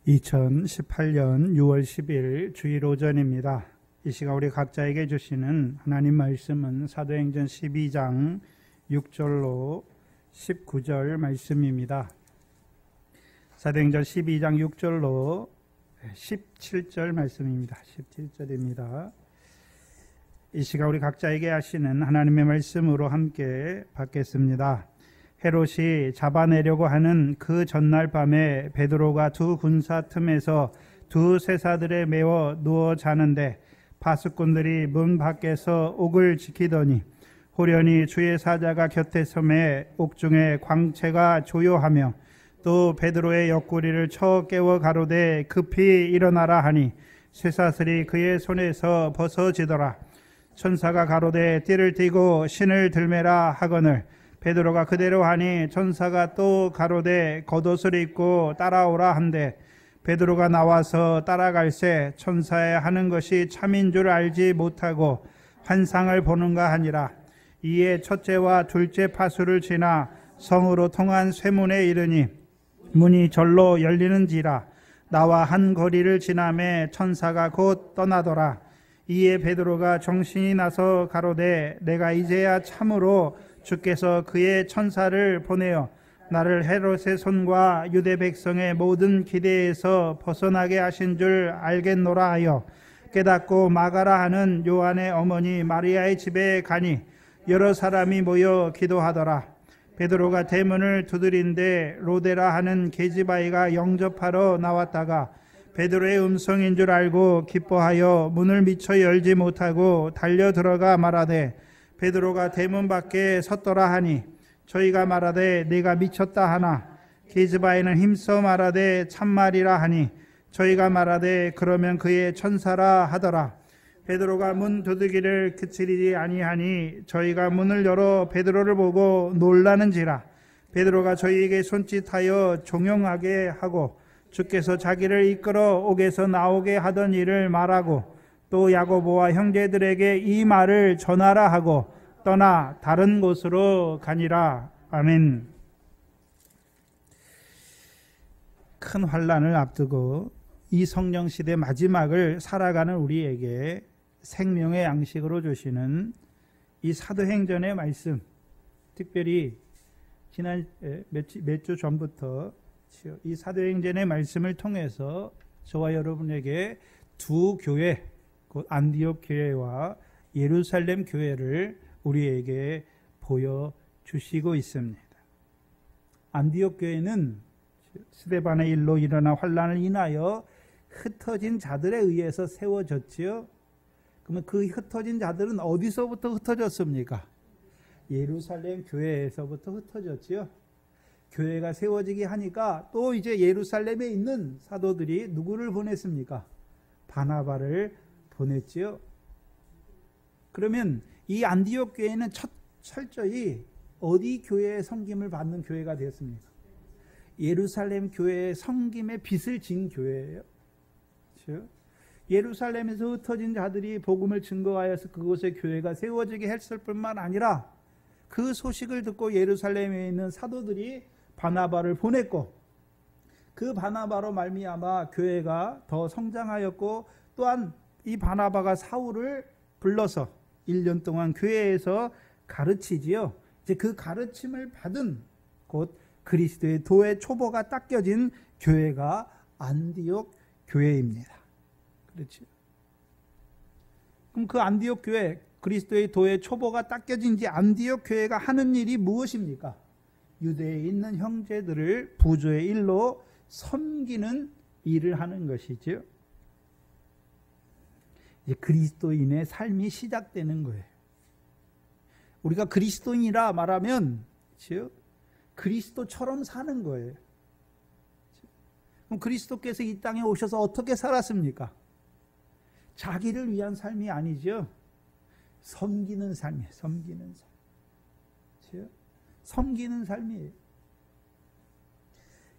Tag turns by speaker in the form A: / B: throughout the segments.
A: 2018년 6월 10일 주일 오전입니다. 이 시간 우리 각자에게 주시는 하나님 말씀은 사도행전 12장 6절로 19절 말씀입니다. 사도행전 12장 6절로 17절 말씀입니다. 17절입니다. 이 시간 우리 각자에게 하시는 하나님의 말씀으로 함께 받겠습니다. 헤롯이 잡아내려고 하는 그 전날 밤에 베드로가 두 군사 틈에서 두 쇠사들에 매워 누워 자는데 파수꾼들이 문 밖에서 옥을 지키더니 호련히 주의 사자가 곁에 서매 옥중에 광채가 조요하며 또 베드로의 옆구리를 쳐 깨워 가로되 급히 일어나라 하니 쇠사슬이 그의 손에서 벗어지더라. 천사가 가로되 띠를 띠고 신을 들매라 하거늘 베드로가 그대로 하니 천사가 또 가로되 겉옷을 입고 따라오라 한데 베드로가 나와서 따라갈새 천사의 하는 것이 참인 줄 알지 못하고 환상을 보는가 하니라. 이에 첫째와 둘째 파수를 지나 성으로 통한 쇠문에 이르니 문이 절로 열리는지라. 나와 한 거리를 지나매 천사가 곧 떠나더라. 이에 베드로가 정신이 나서 가로되 내가 이제야 참으로 주께서 그의 천사를 보내어 나를 헤롯의 손과 유대 백성의 모든 기대에서 벗어나게 하신 줄 알겠노라 하여 깨닫고 마가라 하는 요한의 어머니 마리아의 집에 가니 여러 사람이 모여 기도하더라. 베드로가 대문을 두드린데 로데라 하는 계집아이가 영접하러 나왔다가 베드로의 음성인 줄 알고 기뻐하여 문을 미처 열지 못하고 달려 들어가 말하되 베드로가 대문 밖에 섰더라 하니 저희가 말하되 네가 미쳤다 하나 계집아이는 힘써 말하되 참말이라 하니 저희가 말하되 그러면 그의 천사라 하더라. 베드로가 문 두드기를 그치리지 아니하니 저희가 문을 열어 베드로를 보고 놀라는지라. 베드로가 저희에게 손짓하여 종용하게 하고 주께서 자기를 이끌어 옥에서 나오게 하던 일을 말하고 또 야고보와 형제들에게 이 말을 전하라 하고 떠나 다른 곳으로 가니라. 아멘. 큰 환난을 앞두고 이 성령시대 마지막을 살아가는 우리에게 생명의 양식으로 주시는 이 사도행전의 말씀, 특별히 지난 몇 주 전부터 이 사도행전의 말씀을 통해서 저와 여러분에게 두 교회, 곧 안디옥 교회와 예루살렘 교회를 우리에게 보여주시고 있습니다. 안디옥 교회는 스데반의 일로 일어난 환난을 인하여 흩어진 자들에 의해서 세워졌지요. 그러면 그 흩어진 자들은 어디서부터 흩어졌습니까? 예루살렘 교회에서부터 흩어졌지요. 교회가 세워지게 하니까 또 이제 예루살렘에 있는 사도들이 누구를 보냈습니까? 바나바를 보냈지요. 그러면 이 안디옥 교회는 철저히 어디 교회의 섬김을 받는 교회가 되었습니까? 예루살렘 교회의 섬김의 빚을 진 교회예요. 그렇죠? 예루살렘에서 흩어진 자들이 복음을 증거하여서 그곳에 교회가 세워지게 했을 뿐만 아니라 그 소식을 듣고 예루살렘에 있는 사도들이 바나바를 보냈고 그 바나바로 말미암아 교회가 더 성장하였고 또한 이 바나바가 사울을 불러서 1년 동안 교회에서 가르치지요. 이제 그 가르침을 받은 곧 그리스도의 도의 초보가 닦여진 교회가 안디옥 교회입니다. 그렇죠. 그럼 그 안디옥 교회, 그리스도의 도의 초보가 닦여진 지 안디옥 교회가 하는 일이 무엇입니까? 유대에 있는 형제들을 부조의 일로 섬기는 일을 하는 것이죠. 이제 그리스도인의 삶이 시작되는 거예요. 우리가 그리스도인이라 말하면 즉 그리스도처럼 사는 거예요. 그럼 그리스도께서 이 땅에 오셔서 어떻게 살았습니까? 자기를 위한 삶이 아니죠. 섬기는 삶이에요. 섬기는 삶. 그렇죠? 섬기는 삶이에요.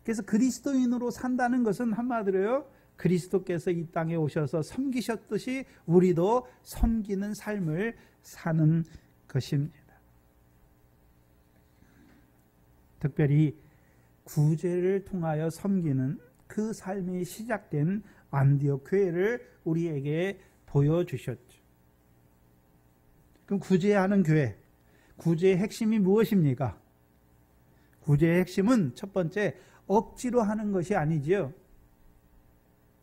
A: 그래서 그리스도인으로 산다는 것은 한마디로요, 그리스도께서 이 땅에 오셔서 섬기셨듯이 우리도 섬기는 삶을 사는 것입니다. 특별히 구제를 통하여 섬기는 그 삶이 시작된 안디옥 교회를 우리에게 보여주셨죠. 그럼 구제하는 교회, 구제의 핵심이 무엇입니까? 구제의 핵심은 첫 번째, 억지로 하는 것이 아니지요.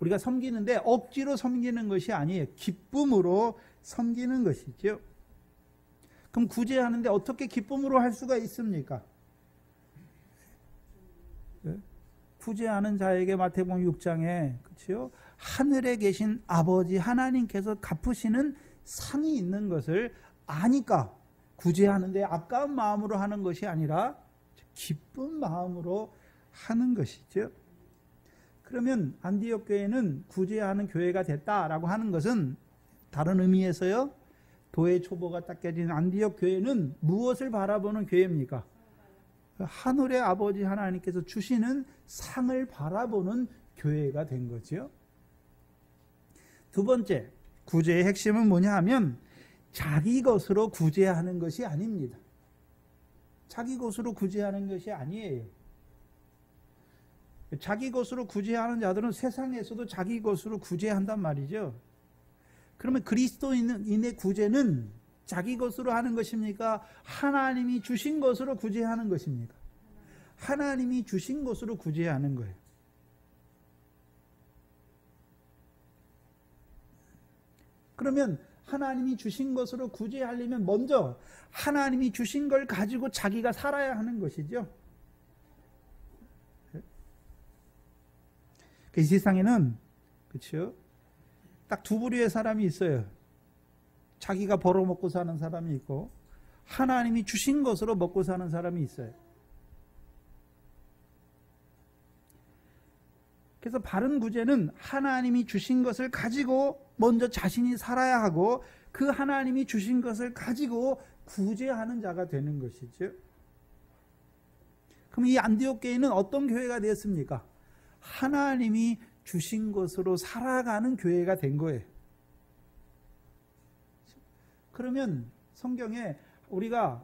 A: 우리가 섬기는데 억지로 섬기는 것이 아니에요. 기쁨으로 섬기는 것이죠. 그럼 구제하는데 어떻게 기쁨으로 할 수가 있습니까? 구제하는 자에게 마태복음 6장에 그렇죠? 하늘에 계신 아버지 하나님께서 갚으시는 상이 있는 것을 아니까 구제하는데 아까운 마음으로 하는 것이 아니라 기쁜 마음으로 하는 것이죠. 그러면 안디옥 교회는 구제하는 교회가 됐다라고 하는 것은 다른 의미에서요, 도의 초보가 딱 깨진 안디옥 교회는 무엇을 바라보는 교회입니까? 하늘의 아버지 하나님께서 주시는 상을 바라보는 교회가 된 거죠. 두 번째, 구제의 핵심은 뭐냐 하면 자기 것으로 구제하는 것이 아닙니다. 자기 것으로 구제하는 것이 아니에요. 자기 것으로 구제하는 자들은 세상에서도 자기 것으로 구제한단 말이죠. 그러면 그리스도인의 구제는 자기 것으로 하는 것입니까? 하나님이 주신 것으로 구제하는 것입니까? 하나님이 주신 것으로 구제하는 거예요. 그러면 하나님이 주신 것으로 구제하려면 먼저 하나님이 주신 걸 가지고 자기가 살아야 하는 것이죠. 이 세상에는 그렇죠? 딱 두 부류의 사람이 있어요. 자기가 벌어먹고 사는 사람이 있고 하나님이 주신 것으로 먹고 사는 사람이 있어요. 그래서 바른 구제는 하나님이 주신 것을 가지고 먼저 자신이 살아야 하고 그 하나님이 주신 것을 가지고 구제하는 자가 되는 것이죠. 그럼 이 안디옥 교회는 어떤 교회가 되었습니까? 하나님이 주신 것으로 살아가는 교회가 된 거예요. 그러면 성경에 우리가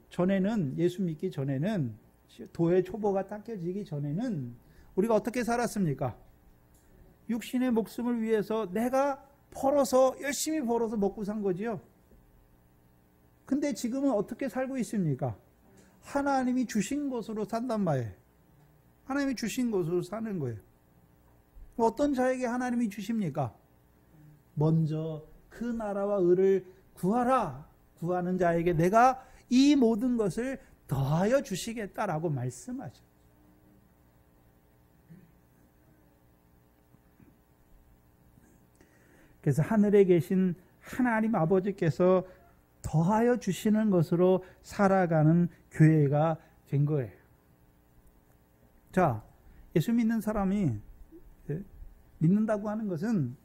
A: 전에는 예수 믿기 전에는 도의 초보가 닦여지기 전에는 우리가 어떻게 살았습니까? 육신의 목숨을 위해서 내가 열심히 벌어서 먹고 산 거지요. 근데 지금은 어떻게 살고 있습니까? 하나님이 주신 것으로 산단 말이에요. 하나님이 주신 것으로 사는 거예요. 어떤 자에게 하나님이 주십니까? 먼저 그 나라와 의를 구하라. 구하는 자에게 내가 이 모든 것을 더하여 주시겠다라고 말씀하죠. 그래서 하늘에 계신 하나님 아버지께서 더하여 주시는 것으로 살아가는 교회가 된 거예요. 자, 예수 믿는 사람이 믿는다고 하는 것은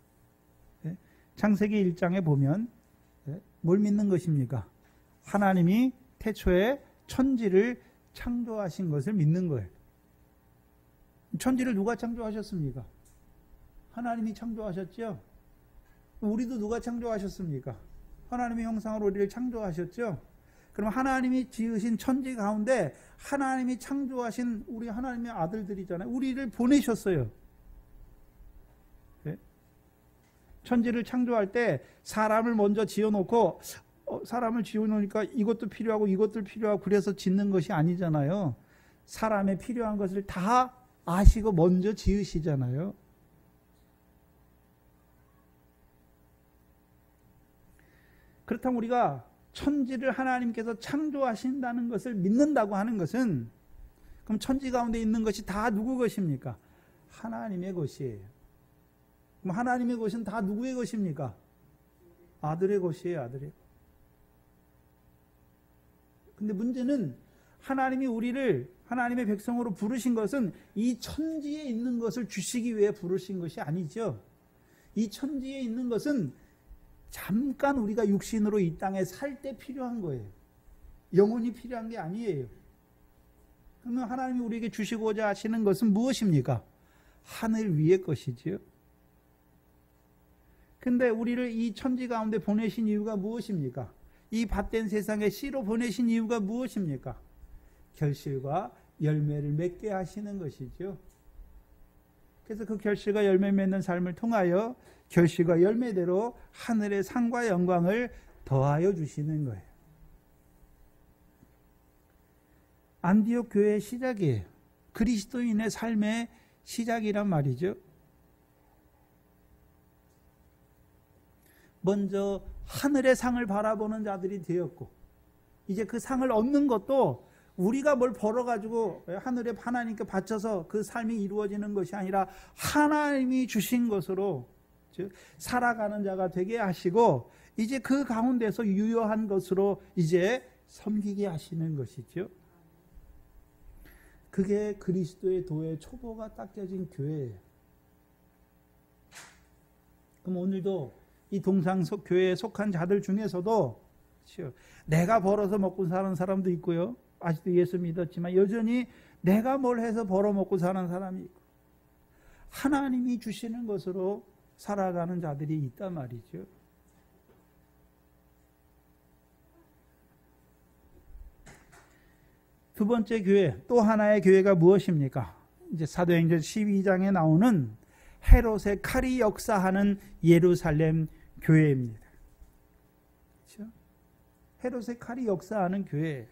A: 창세기 1장에 보면 뭘 믿는 것입니까? 하나님이 태초에 천지를 창조하신 것을 믿는 거예요. 천지를 누가 창조하셨습니까? 하나님이 창조하셨죠? 우리도 누가 창조하셨습니까? 하나님의 형상으로 우리를 창조하셨죠? 그럼 하나님이 지으신 천지 가운데 하나님이 창조하신 우리 하나님의 아들들이잖아요. 우리를 보내셨어요. 네? 천지를 창조할 때 사람을 먼저 지어놓고 사람을 지어놓으니까 이것도 필요하고 이것도 필요하고 그래서 짓는 것이 아니잖아요. 사람의 필요한 것을 다 아시고 먼저 지으시잖아요. 그렇다면 우리가 천지를 하나님께서 창조하신다는 것을 믿는다고 하는 것은 그럼 천지 가운데 있는 것이 다 누구 것입니까? 하나님의 것이에요. 그럼 하나님의 것은 다 누구의 것입니까? 아들의 것이에요. 아들의. 근데 문제는 하나님이 우리를 하나님의 백성으로 부르신 것은 이 천지에 있는 것을 주시기 위해 부르신 것이 아니죠. 이 천지에 있는 것은 잠깐 우리가 육신으로 이 땅에 살 때 필요한 거예요. 영원히 필요한 게 아니에요. 그러면 하나님이 우리에게 주시고자 하시는 것은 무엇입니까? 하늘 위의 것이지요. 근데 우리를 이 천지 가운데 보내신 이유가 무엇입니까? 이 밭된 세상에 씨로 보내신 이유가 무엇입니까? 결실과 열매를 맺게 하시는 것이죠. 그래서 그 결실과 열매 맺는 삶을 통하여 결실과 열매대로 하늘의 상과 영광을 더하여 주시는 거예요. 안디옥 교회의 시작이에요. 그리스도인의 삶의 시작이란 말이죠. 먼저 하늘의 상을 바라보는 자들이 되었고, 이제 그 상을 얻는 것도 우리가 뭘 벌어가지고 하늘에 하나님께 바쳐서 그 삶이 이루어지는 것이 아니라 하나님이 주신 것으로 즉 살아가는 자가 되게 하시고, 이제 그 가운데서 유효한 것으로 이제 섬기게 하시는 것이죠. 그게 그리스도의 도의 초보가 닦여진 교회예요. 그럼 오늘도 이 동상석 교회에 속한 자들 중에서도 내가 벌어서 먹고 사는 사람도 있고요. 아직도 예수 믿었지만 여전히 내가 뭘 해서 벌어먹고 사는 사람이 있고, 하나님이 주시는 것으로 살아가는 자들이 있단 말이죠. 두 번째 교회, 또 하나의 교회가 무엇입니까? 이제 사도행전 12장에 나오는 헤롯의 칼이 역사하는 예루살렘 교회입니다. 그렇죠? 헤롯의 칼이 역사하는 교회.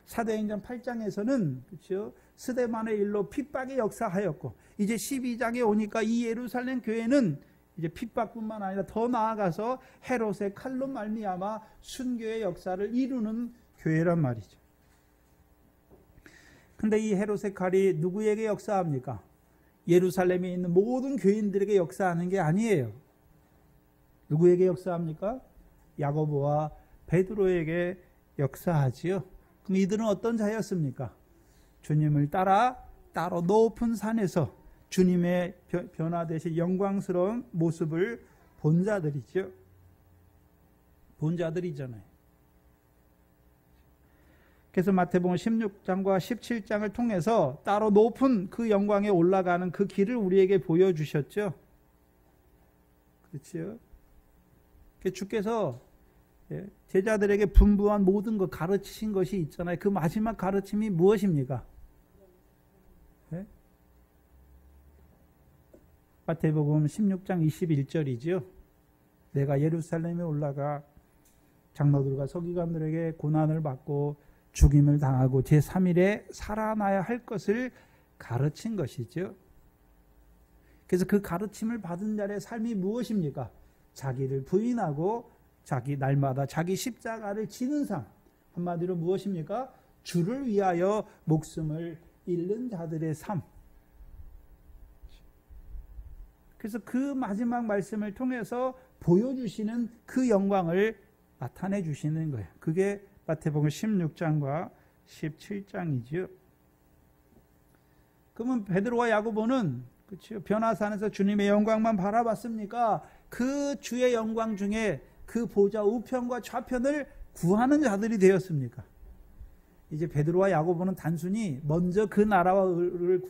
A: 사도행전 8장에서는 그렇죠? 스데반의 일로 핍박이 역사하였고, 이제 12장에 오니까 이 예루살렘 교회는 이제 핍박뿐만 아니라 더 나아가서 헤롯의 칼로 말미암아 순교의 역사를 이루는 교회란 말이죠. 근데 이 헤롯의 칼이 누구에게 역사합니까? 예루살렘에 있는 모든 교인들에게 역사하는 게 아니에요. 누구에게 역사합니까? 야고보와 베드로에게 역사하지요. 그럼 이들은 어떤 자였습니까? 주님을 따라 따로 높은 산에서 주님의 변화되신 영광스러운 모습을 본 자들이죠. 본 자들이잖아요. 그래서 마태복음 16장과 17장을 통해서 따로 높은 그 영광에 올라가는 그 길을 우리에게 보여주셨죠. 그렇죠? 주께서 제자들에게 분부한 모든 것 가르치신 것이 있잖아요. 그 마지막 가르침이 무엇입니까? 네? 마태복음 16장 21절이죠. 내가 예루살렘에 올라가 장로들과 서기관들에게 고난을 받고 죽임을 당하고 제3일에 살아나야 할 것을 가르친 것이죠. 그래서 그 가르침을 받은 자의 삶이 무엇입니까? 자기를 부인하고 자기 날마다 자기 십자가를 지는 삶. 한마디로 무엇입니까? 주를 위하여 목숨을 잃는 자들의 삶. 그래서 그 마지막 말씀을 통해서 보여주시는 그 영광을 나타내 주시는 거예요. 그게 마태복음 16장과 17장이지요. 그러면 베드로와 야고보는 그렇죠? 변화산에서 주님의 영광만 바라봤습니까? 그 주의 영광 중에 그 보좌 우편과 좌편을 구하는 자들이 되었습니까? 이제 베드로와 야고보는 단순히 먼저 그 나라와 의를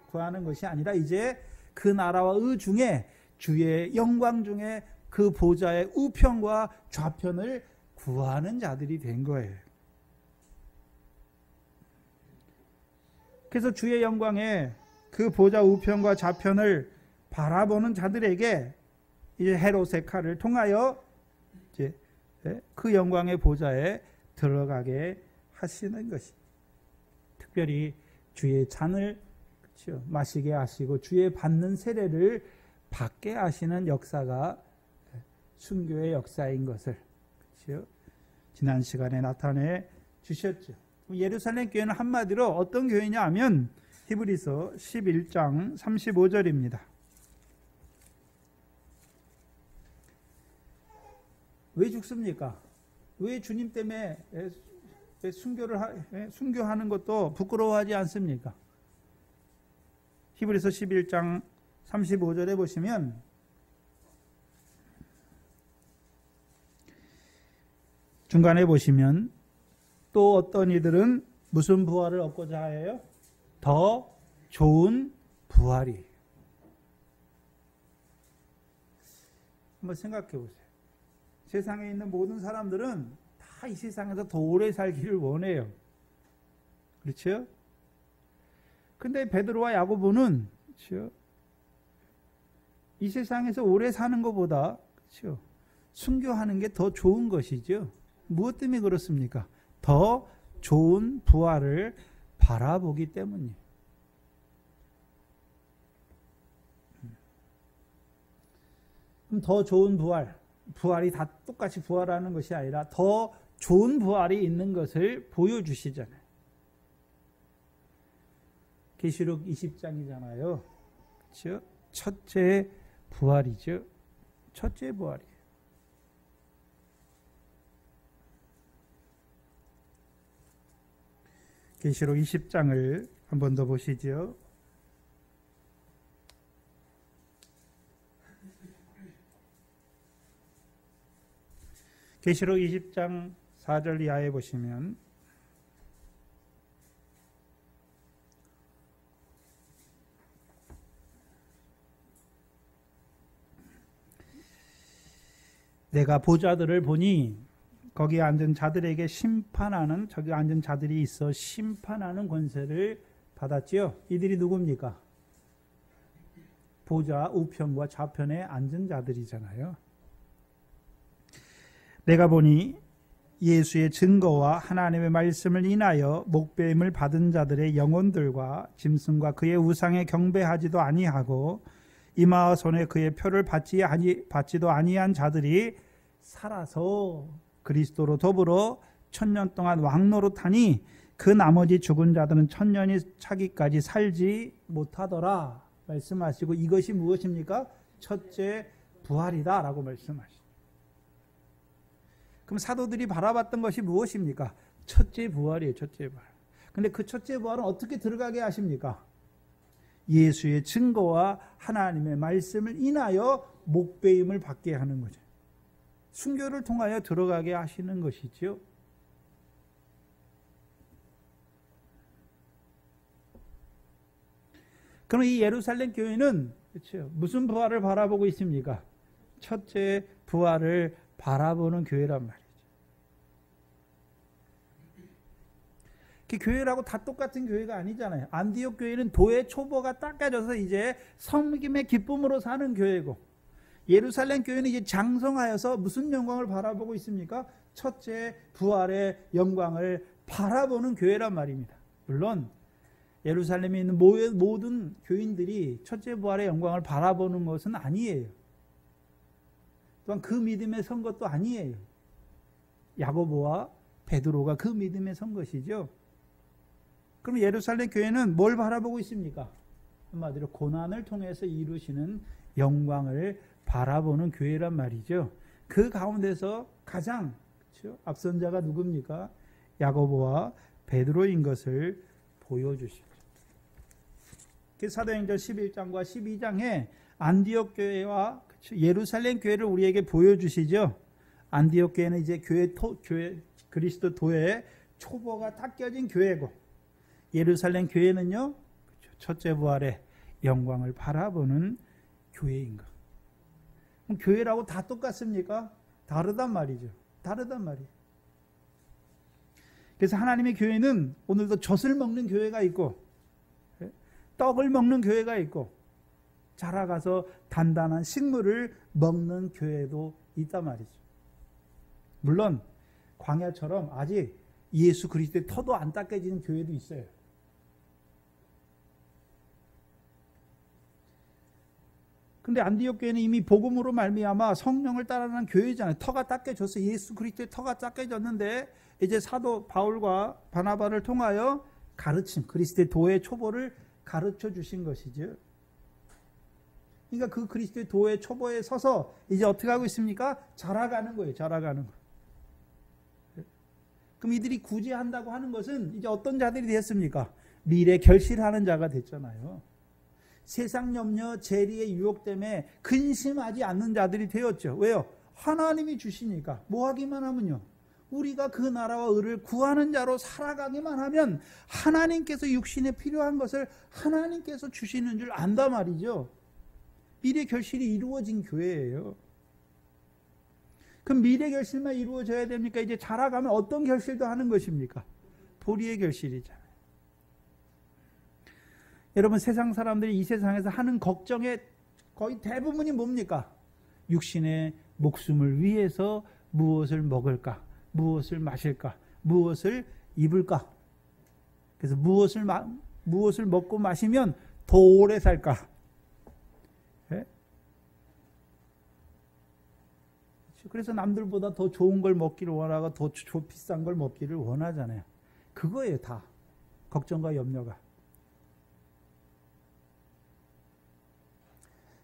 A: 구하는 것이 아니라 이제 그 나라와 의 중에 주의 영광 중에 그 보좌의 우편과 좌편을 구하는 자들이 된 거예요. 그래서 주의 영광에 그 보좌 우편과 좌편을 바라보는 자들에게 이제 헤롯의 칼을 통하여 이제 그 영광의 보좌에 들어가게 하시는 것이, 특별히 주의 잔을 그렇죠? 마시게 하시고 주의 받는 세례를 받게 하시는 역사가 순교의 역사인 것을 그렇죠? 지난 시간에 나타내 주셨죠. 예루살렘 교회는 한마디로 어떤 교회냐 하면 히브리서 11장 35절입니다. 왜 죽습니까? 왜 주님 때문에 순교하는 것도 부끄러워하지 않습니까? 히브리서 11장 35절에 보시면 중간에 보시면 또 어떤 이들은 무슨 부활을 얻고자 해요? 더 좋은 부활이. 한번 생각해 보세요. 세상에 있는 모든 사람들은 다 이 세상에서 더 오래 살기를 원해요. 그렇죠? 근데 베드로와 야고보는 그렇죠? 이 세상에서 오래 사는 것보다 그렇죠? 순교하는 게 더 좋은 것이죠. 무엇 때문에 그렇습니까? 더 좋은 부활을 바라보기 때문이에요. 그럼 더 좋은 부활이 다 똑같이 부활하는 것이 아니라 더 좋은 부활이 있는 것을 보여주시잖아요. 계시록 20장이잖아요. 그렇죠? 첫째 부활이죠. 첫째 부활이에요. 계시록 20장을 한 번 더 보시죠. 계시록 20장 4절 이하에 보시면 내가 보좌들을 보니 거기에 앉은 자들에게 심판하는, 저기 앉은 자들이 있어 심판하는 권세를 받았지요. 이들이 누굽니까? 보좌 우편과 좌편에 앉은 자들이잖아요. 내가 보니 예수의 증거와 하나님의 말씀을 인하여 목배임을 받은 자들의 영혼들과 짐승과 그의 우상에 경배하지도 아니하고 이마와 손에 그의 표를 받지도 아니한 자들이 살아서 그리스도로 더불어 1000년 동안 왕노릇하니 그 나머지 죽은 자들은 1000년이 차기까지 살지 못하더라 말씀하시고, 이것이 무엇입니까? 첫째 부활이다 라고 말씀하시죠. 그럼 사도들이 바라봤던 것이 무엇입니까? 첫째 부활이에요. 첫째 부활. 근데 그 첫째 부활은 어떻게 들어가게 하십니까? 예수의 증거와 하나님의 말씀을 인하여 목배임을 받게 하는 거죠. 순교를 통하여 들어가게 하시는 것이죠. 그럼 이 예루살렘 교회는 그렇죠, 무슨 부활을 바라보고 있습니까? 첫째 부활을 바라보는 교회란 말이죠. 교회라고 다 똑같은 교회가 아니잖아요. 안디옥 교회는 도의 초보가 닦아져서 이제 섬김의 기쁨으로 사는 교회고, 예루살렘 교회는 이제 장성하여서 무슨 영광을 바라보고 있습니까? 첫째 부활의 영광을 바라보는 교회란 말입니다. 물론 예루살렘에 있는 모든 교인들이 첫째 부활의 영광을 바라보는 것은 아니에요. 또한 그 믿음에 선 것도 아니에요. 야고보와 베드로가 그 믿음에 선 것이죠. 그럼 예루살렘 교회는 뭘 바라보고 있습니까? 한마디로 고난을 통해서 이루시는 영광을 바라보는 교회란 말이죠. 그 가운데서 가장 그렇죠? 앞선 자가 누굽니까? 야고보와 베드로인 것을 보여주시죠. 사도행전 11장과 12장에 안디옥 교회와 예루살렘 교회를 우리에게 보여주시죠. 안디옥 교회는 이제 교회 그리스도 도의 초보가 닦여진 교회고, 예루살렘 교회는요 첫째 부활의 영광을 바라보는 교회인 것. 그럼 교회라고 다 똑같습니까? 다르단 말이죠. 다르단 말이에요. 그래서 하나님의 교회는 오늘도 젖을 먹는 교회가 있고 떡을 먹는 교회가 있고 자라가서 단단한 식물을 먹는 교회도 있단 말이죠. 물론 광야처럼 아직 예수 그리스도의 터도 안 닦여지는 교회도 있어요. 근데 안디옥 교회는 이미 복음으로 말미암아 성령을 따르는 교회잖아요. 터가 닦여져서 예수 그리스도의 터가 닦여졌는데 이제 사도 바울과 바나바를 통하여 가르침, 그리스도의 도의 초보를 가르쳐 주신 것이죠. 그러니까 그 그리스도의 도의 초보에 서서 이제 어떻게 하고 있습니까? 자라가는 거예요. 자라가는 거. 그럼 이들이 구제한다고 하는 것은 이제 어떤 자들이 됐습니까? 미래 결실하는 자가 됐잖아요. 세상 염려, 재리의 유혹 때문에 근심하지 않는 자들이 되었죠. 왜요? 하나님이 주시니까. 뭐 하기만 하면요, 우리가 그 나라와 의를 구하는 자로 살아가기만 하면 하나님께서 육신에 필요한 것을 하나님께서 주시는 줄 안다 말이죠. 미래 결실이 이루어진 교회예요. 그럼 미래 결실만 이루어져야 됩니까? 이제 자라가면 어떤 결실도 하는 것입니까? 보리의 결실이잖아요. 여러분, 세상 사람들이 이 세상에서 하는 걱정의 거의 대부분이 뭡니까? 육신의 목숨을 위해서 무엇을 먹을까? 무엇을 마실까? 무엇을 입을까? 그래서 무엇을 먹고 마시면 더 오래 살까? 예? 그래서 남들보다 더 좋은 걸 먹기를 원하고 더 비싼 걸 먹기를 원하잖아요. 그거예요, 다. 걱정과 염려가.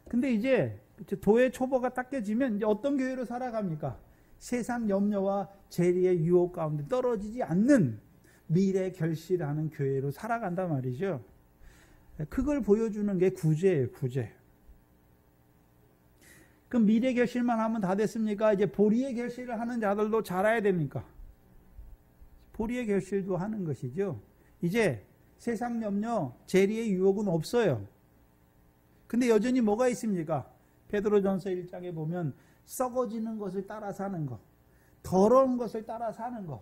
A: 근데 이제 도의 초보가 닦여지면 이제 어떤 교회로 살아갑니까? 세상 염려와 재리의 유혹 가운데 떨어지지 않는 미래 결실하는 교회로 살아간단 말이죠. 그걸 보여주는 게 구제예요, 구제. 그럼 미래 결실만 하면 다 됐습니까? 이제 보리의 결실을 하는 자들도 잘해야 됩니까? 보리의 결실도 하는 것이죠. 이제 세상 염려, 재리의 유혹은 없어요. 근데 여전히 뭐가 있습니까? 베드로전서 1장에 보면 썩어지는 것을 따라 사는 것, 더러운 것을 따라 사는 것,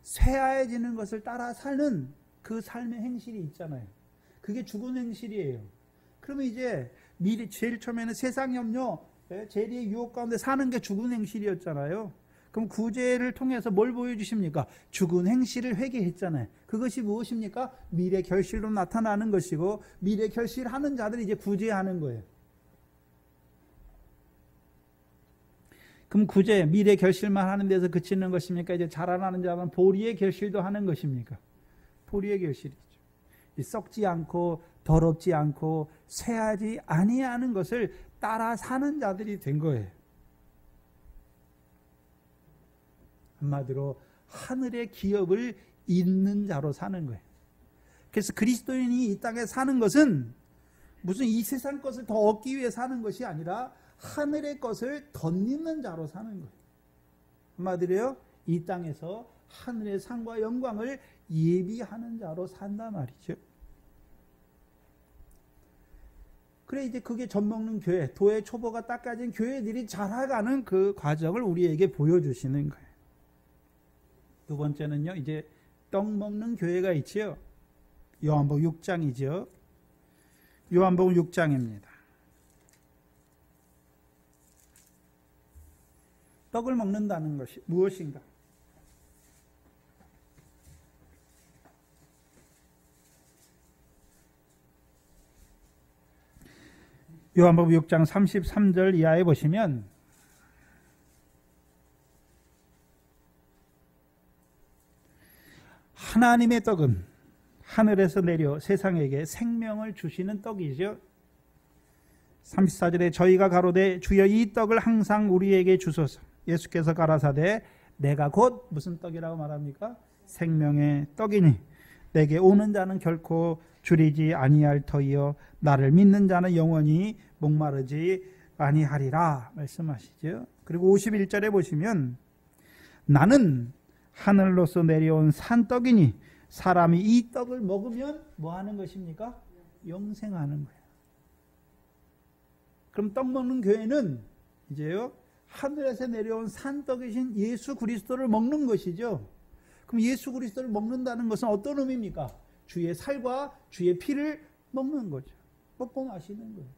A: 쇠하해지는 것을 따라 사는 그 삶의 행실이 있잖아요. 그게 죽은 행실이에요. 그러면 이제 제일 처음에는 세상 염려, 재리의 유혹 가운데 사는 게 죽은 행실이었잖아요. 그럼 구제를 통해서 뭘 보여주십니까? 죽은 행실을 회개했잖아요. 그것이 무엇입니까? 미래 결실로 나타나는 것이고, 미래 결실하는 자들이 이제 구제하는 거예요. 그럼 구제, 미래 결실만 하는 데서 그치는 것입니까? 이제 자라나는 자는 보리의 결실도 하는 것입니까? 보리의 결실이죠. 썩지 않고 더럽지 않고 쇠하지 아니하는 것을 따라 사는 자들이 된 거예요. 한마디로 하늘의 기업을 잇는 자로 사는 거예요. 그래서 그리스도인이 이 땅에 사는 것은 무슨 이 세상 것을 더 얻기 위해 사는 것이 아니라 하늘의 것을 덧입는 자로 사는 거예요. 한마디로요, 이 땅에서 하늘의 상과 영광을 예비하는 자로 산단 말이죠. 그래, 이제 그게 젖먹는 교회, 도의 초보가 닦아진 교회들이 자라가는 그 과정을 우리에게 보여주시는 거예요. 두 번째는요, 이제 떡 먹는 교회가 있지요. 요한복음 6장이죠. 요한복음 6장입니다. 떡을 먹는다는 것이 무엇인가? 요한복음 6장 33절 이하에 보시면 하나님의 떡은 하늘에서 내려 세상에게 생명을 주시는 떡이죠. 34절에 저희가 가로되 주여 이 떡을 항상 우리에게 주소서. 예수께서 가라사대 내가 곧 무슨 떡이라고 말합니까? 생명의 떡이니 내게 오는 자는 결코 줄이지 아니할 터이요 나를 믿는 자는 영원히 목마르지 아니하리라 말씀하시죠. 그리고 51절에 보시면 나는 하늘로서 내려온 산떡이니 사람이 이 떡을 먹으면 뭐 하는 것입니까? 영생하는 거예요. 그럼 떡 먹는 교회는 이제요 하늘에서 내려온 산떡이신 예수 그리스도를 먹는 것이죠. 그럼 예수 그리스도를 먹는다는 것은 어떤 의미입니까? 주의 살과 주의 피를 먹는 거죠. 먹고 마시는 거예요.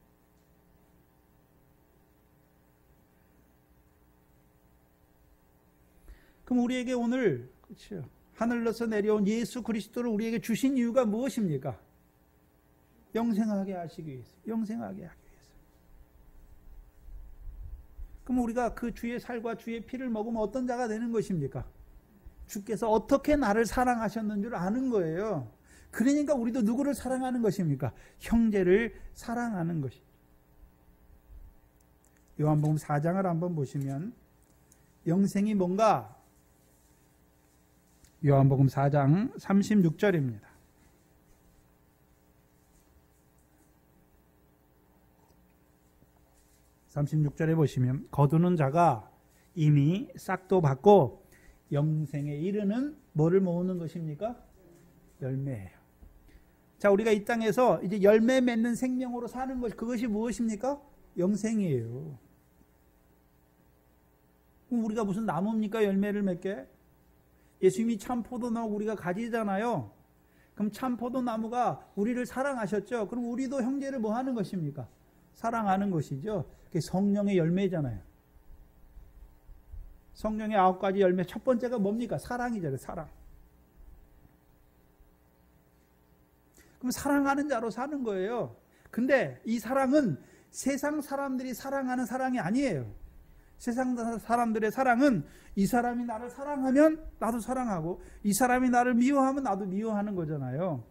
A: 그럼 우리에게 오늘 그렇죠. 하늘로서 내려온 예수 그리스도를 우리에게 주신 이유가 무엇입니까? 영생하게 하시기 위해서. 영생하게 하기 위해서. 그럼 우리가 그 주의 살과 주의 피를 먹으면 어떤 자가 되는 것입니까? 주께서 어떻게 나를 사랑하셨는 줄 아는 거예요. 그러니까 우리도 누구를 사랑하는 것입니까? 형제를 사랑하는 것이죠. 요한복음 4장을 한번 보시면 영생이 뭔가? 요한복음 4장 36절입니다. (36절에) 보시면 거두는 자가 이미 싹도 받고 영생에 이르는 뭐를 모으는 것입니까? 열매예요. 자, 우리가 이 땅에서 이제 열매 맺는 생명으로 사는 것, 그것이 무엇입니까? 영생이에요. 그럼 우리가 무슨 나무입니까? 열매를 맺게? 예수님이 참 포도나무 우리가 가지잖아요. 그럼 참 포도나무가 우리를 사랑하셨죠. 그럼 우리도 형제를 뭐 하는 것입니까? 사랑하는 것이죠. 그게 성령의 열매잖아요. 성령의 9가지 열매 첫 번째가 뭡니까? 사랑이잖아요. 사랑. 그럼 사랑하는 자로 사는 거예요. 근데 이 사랑은 세상 사람들이 사랑하는 사랑이 아니에요. 세상 사람들의 사랑은 이 사람이 나를 사랑하면 나도 사랑하고 이 사람이 나를 미워하면 나도 미워하는 거잖아요.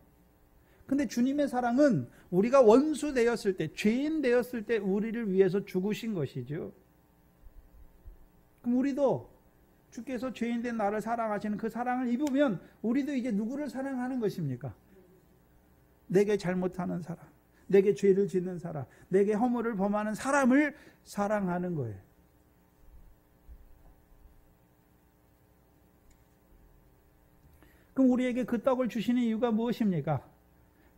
A: 근데 주님의 사랑은 우리가 원수 되었을 때, 죄인 되었을 때 우리를 위해서 죽으신 것이죠. 그럼 우리도 주께서 죄인 된 나를 사랑하시는 그 사랑을 입으면 우리도 이제 누구를 사랑하는 것입니까? 내게 잘못하는 사람, 내게 죄를 짓는 사람, 내게 허물을 범하는 사람을 사랑하는 거예요. 그럼 우리에게 그 떡을 주시는 이유가 무엇입니까?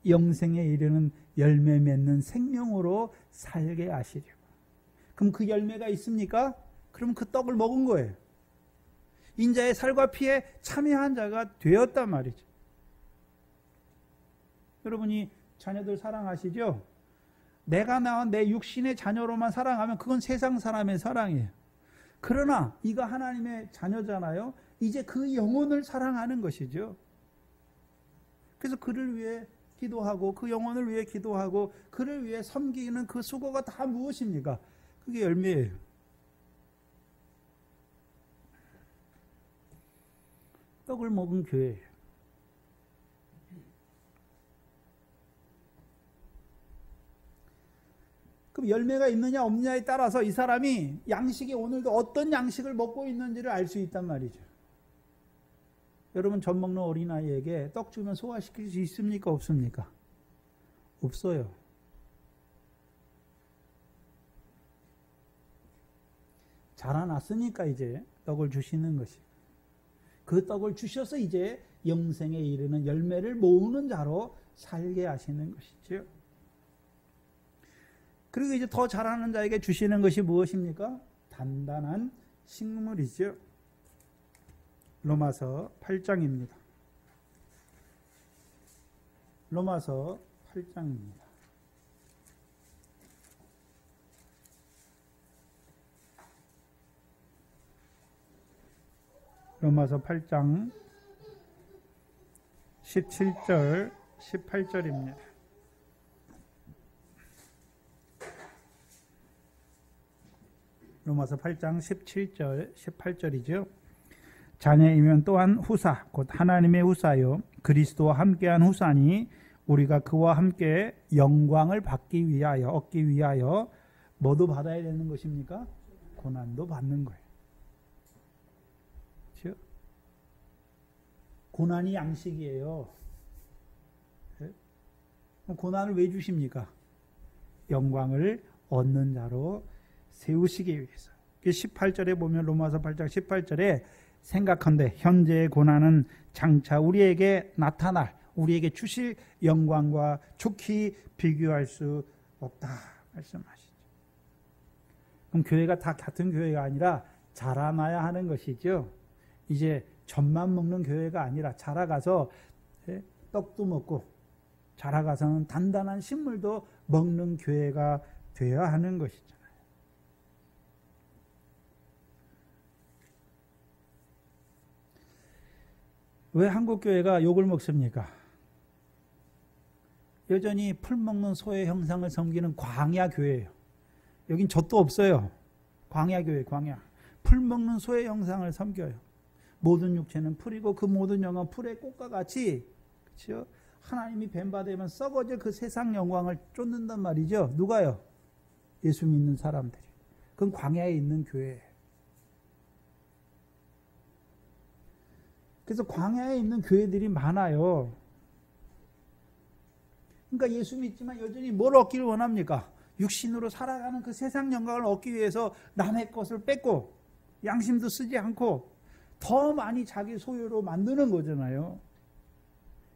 A: 영생에 이르는 열매 맺는 생명으로 살게 하시려고. 그럼 그 열매가 있습니까? 그럼 그 떡을 먹은 거예요. 인자의 살과 피에 참여한 자가 되었단 말이죠. 여러분이 자녀들 사랑하시죠? 내가 낳은 내 육신의 자녀로만 사랑하면 그건 세상 사람의 사랑이에요. 그러나 이가 하나님의 자녀잖아요. 이제 그 영혼을 사랑하는 것이죠. 그래서 그를 위해 기도하고 그 영혼을 위해 기도하고 그를 위해 섬기는 그 수고가 다 무엇입니까? 그게 열매예요. 떡을 먹은 교회예요. 그럼 열매가 있느냐 없느냐에 따라서 이 사람이 양식이 오늘도 어떤 양식을 먹고 있는지를 알 수 있단 말이죠. 여러분 젖 먹는 어린아이에게 떡 주면 소화시킬 수 있습니까? 없습니까? 없어요. 자라났으니까 이제 떡을 주시는 것이. 그 떡을 주셔서 이제 영생에 이르는 열매를 모으는 자로 살게 하시는 것이죠. 그리고 이제 더 자라는 자에게 주시는 것이 무엇입니까? 단단한 식물이죠. 로마서 8장입니다. 로마서 8장입니다. 로마서 8장 17절 18절입니다. 로마서 8장 17절 18절이죠. 자녀이면 또한 후사 곧 하나님의 후사요 그리스도와 함께한 후사니 우리가 그와 함께 영광을 얻기 위하여 뭐도 받아야 되는 것입니까? 고난도 받는 거예요. 그렇죠? 고난이 양식이에요. 네? 고난을 왜 주십니까? 영광을 얻는 자로 세우시기 위해서. 18절에 보면 로마서 8장 18절에 생각한데 현재의 고난은 장차 우리에게 나타날 우리에게 주실 영광과 좋게 비교할 수 없다 말씀하시죠. 그럼 교회가 다 같은 교회가 아니라 자라나야 하는 것이죠. 이제 젖만 먹는 교회가 아니라 자라가서 떡도 먹고 자라가서는 단단한 식물도 먹는 교회가 되어야 하는 것이죠. 왜 한국교회가 욕을 먹습니까? 여전히 풀 먹는 소의 형상을 섬기는 광야교회예요. 여긴 젖도 없어요. 광야교회, 광야. 풀 먹는 소의 형상을 섬겨요. 모든 육체는 풀이고 그 모든 영은 풀의 꽃과 같이, 그렇죠? 하나님이 뱀바되면 썩어질 그 세상 영광을 쫓는단 말이죠. 누가요? 예수 믿는 사람들이. 그건 광야에 있는 교회예요. 그래서 광야에 있는 교회들이 많아요. 그러니까 예수 믿지만 여전히 뭘 얻기를 원합니까? 육신으로 살아가는 그 세상 영광을 얻기 위해서 남의 것을 뺏고 양심도 쓰지 않고 더 많이 자기 소유로 만드는 거잖아요.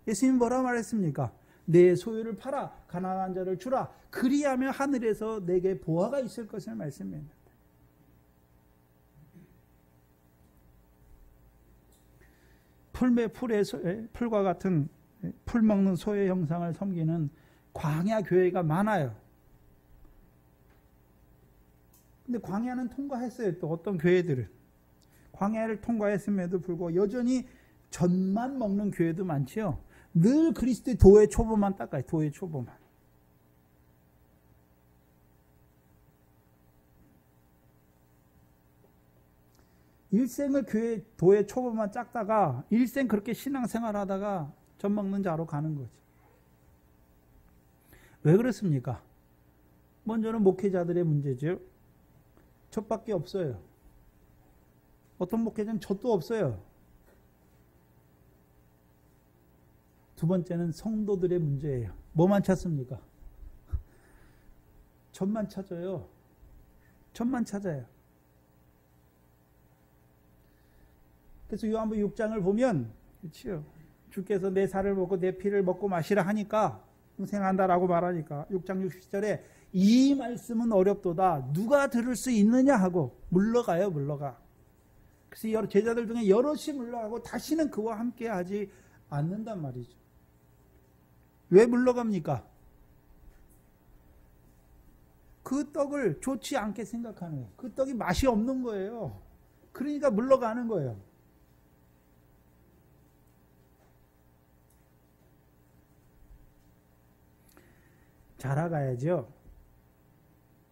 A: 예수님 뭐라 말했습니까? 내 소유를 팔아 가난한 자를 주라. 그리하면 하늘에서 내게 보화가 있을 것을 말씀했는데. 풀과 같은 풀 먹는 소의 형상을 섬기는 광야 교회가 많아요. 근데 광야는 통과했어요. 또 어떤 교회들은. 광야를 통과했음에도 불구하고 여전히 젖만 먹는 교회도 많지요. 늘 그리스도의 도의 초보만 닦아요. 도의 초보만. 일생을 교회 도의 초보만 닦다가 일생 그렇게 신앙생활 하다가 젖 먹는 자로 가는 거죠. 왜 그렇습니까? 먼저는 목회자들의 문제죠. 젖밖에 없어요. 어떤 목회자는 젖도 없어요. 두 번째는 성도들의 문제예요. 뭐만 찾습니까? 젖만 찾아요. 젖만 찾아요. 그래서 요한복음 6장을 보면 그렇죠. 주께서 내 살을 먹고 내 피를 먹고 마시라 하니까 생한다라고 말하니까 6장 60절에 이 말씀은 어렵도다. 누가 들을 수 있느냐 하고 물러가요. 물러가. 그래서 제자들 중에 여럿이 물러가고 다시는 그와 함께 하지 않는단 말이죠. 왜 물러갑니까? 그 떡을 좋지 않게 생각하는 거예요. 그 떡이 맛이 없는 거예요. 그러니까 물러가는 거예요. 자라가야죠.